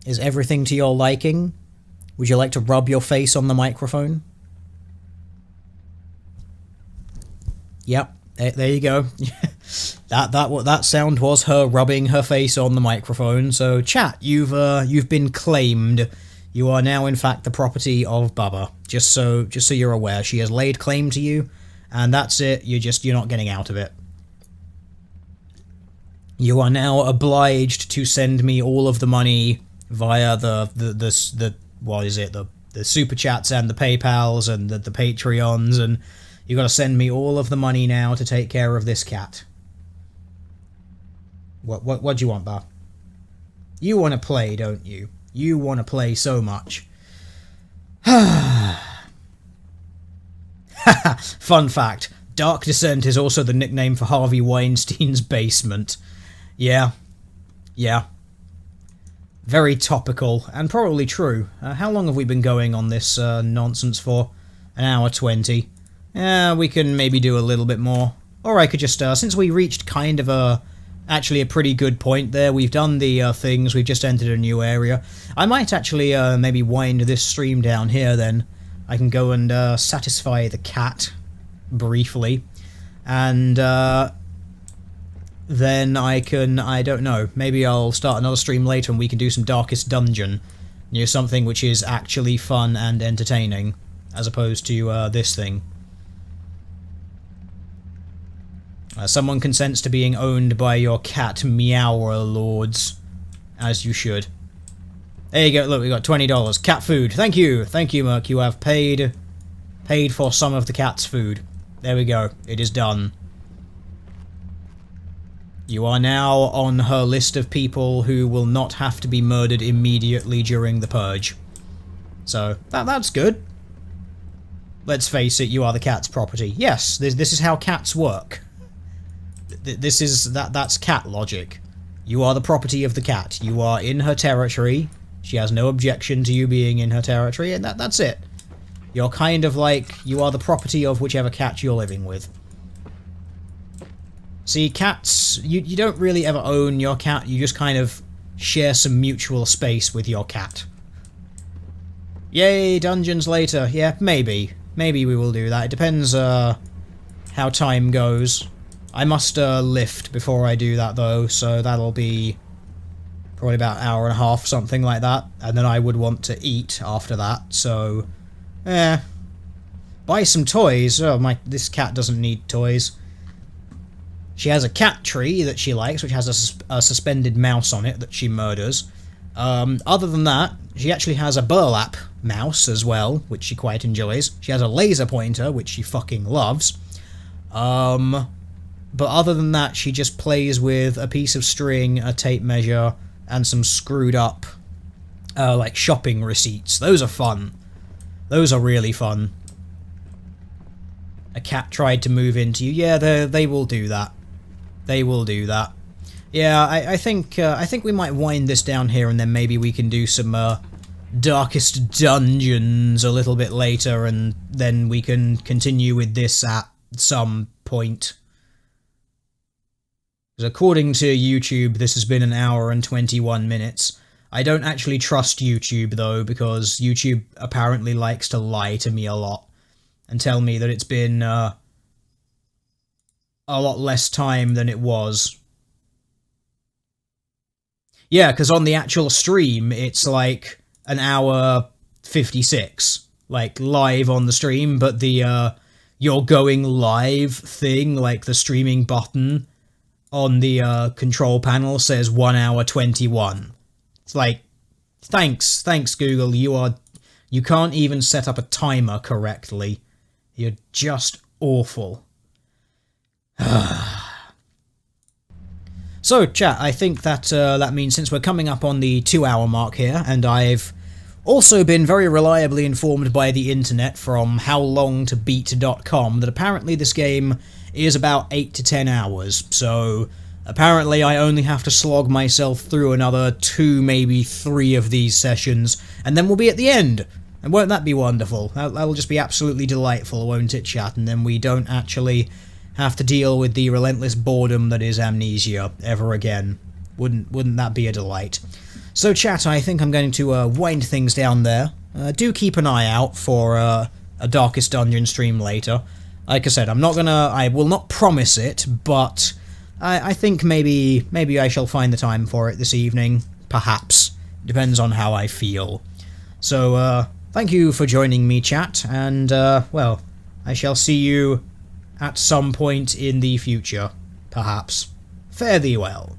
Is everything to your liking? Would you like to rub your face on the microphone? Yep, there you go. That sound was her rubbing her face on the microphone. So chat, you've been claimed. You are now in fact the property of Baba. Just so you're aware, she has laid claim to you, and that's it. You're not getting out of it. You are now obliged to send me all of the money via the what is it, the super chats and the PayPals and the Patreons, and you got to send me all of the money now to take care of this cat. What do you want, Ba? You want to play, don't you? You want to play so much. Fun fact, Dark Descent is also the nickname for Harvey Weinstein's basement. Yeah. Very topical, and probably true. How long have we been going on this nonsense for? An hour 20. We can maybe do a little bit more. Or I could just, since we reached kind of actually a pretty good point there, we've done the things, we've just entered a new area. I might actually maybe wind this stream down here then. I can go and satisfy the cat, briefly. And then I don't know, maybe I'll start another stream later and we can do some Darkest Dungeon. You know, something which is actually fun and entertaining, as opposed to this thing. Someone consents to being owned by your cat meower lords, as you should. There you go, look, we got $20. Cat food. Thank you, Merc, you have paid for some of the cat's food. There we go, it is done. You are now on her list of people who will not have to be murdered immediately during the purge. So, that's good. Let's face it, you are the cat's property. Yes, this is how cats work. That's cat logic. You are the property of the cat. You are in her territory. She has no objection to you being in her territory, and that's it. You're kind of like, you are the property of whichever cat you're living with. See, cats, you don't really ever own your cat, you just kind of share some mutual space with your cat. Yay, dungeons later. Yeah, maybe. Maybe we will do that. It depends, how time goes. I must, lift before I do that, though, so that'll be probably about an hour and a half, something like that. And then I would want to eat after that, so... Buy some toys. Oh, this cat doesn't need toys. She has a cat tree that she likes, which has a suspended mouse on it that she murders. Other than that, she actually has a burlap mouse as well, which she quite enjoys. She has a laser pointer, which she fucking loves. But other than that, she just plays with a piece of string, a tape measure, and some screwed up, like, shopping receipts. Those are fun. Those are really fun. A cat tried to move into you. Yeah, they will do that. They will do that. Yeah, I think we might wind this down here, and then maybe we can do some Darkest Dungeons a little bit later, and then we can continue with this at some point. Because according to YouTube, this has been an hour and 21 minutes. I don't actually trust YouTube, though, because YouTube apparently likes to lie to me a lot and tell me that it's been a lot less time than it was. Yeah, because on the actual stream, it's like an hour 56, like live on the stream, but the you're going live thing, like the streaming button on the control panel says 1 hour 21. It's like, thanks Google, you can't even set up a timer correctly. You're just awful. So, chat, I think that that means since we're coming up on the 2-hour mark here, and I've also been very reliably informed by the internet from howlongtobeat.com that apparently this game is about 8 to 10 hours, so apparently I only have to slog myself through another 2, maybe 3 of these sessions, and then we'll be at the end. And won't that be wonderful? That'll just be absolutely delightful, won't it, chat? And then we don't actually have to deal with the relentless boredom that is Amnesia ever again. Wouldn't that be a delight? So, chat, I think I'm going to wind things down there. Do keep an eye out for a Darkest Dungeon stream later. Like I said, I will not promise it, but I think maybe I shall find the time for it this evening. Perhaps. Depends on how I feel. So, thank you for joining me, chat, and, well, I shall see you at some point in the future, perhaps. Fare thee well.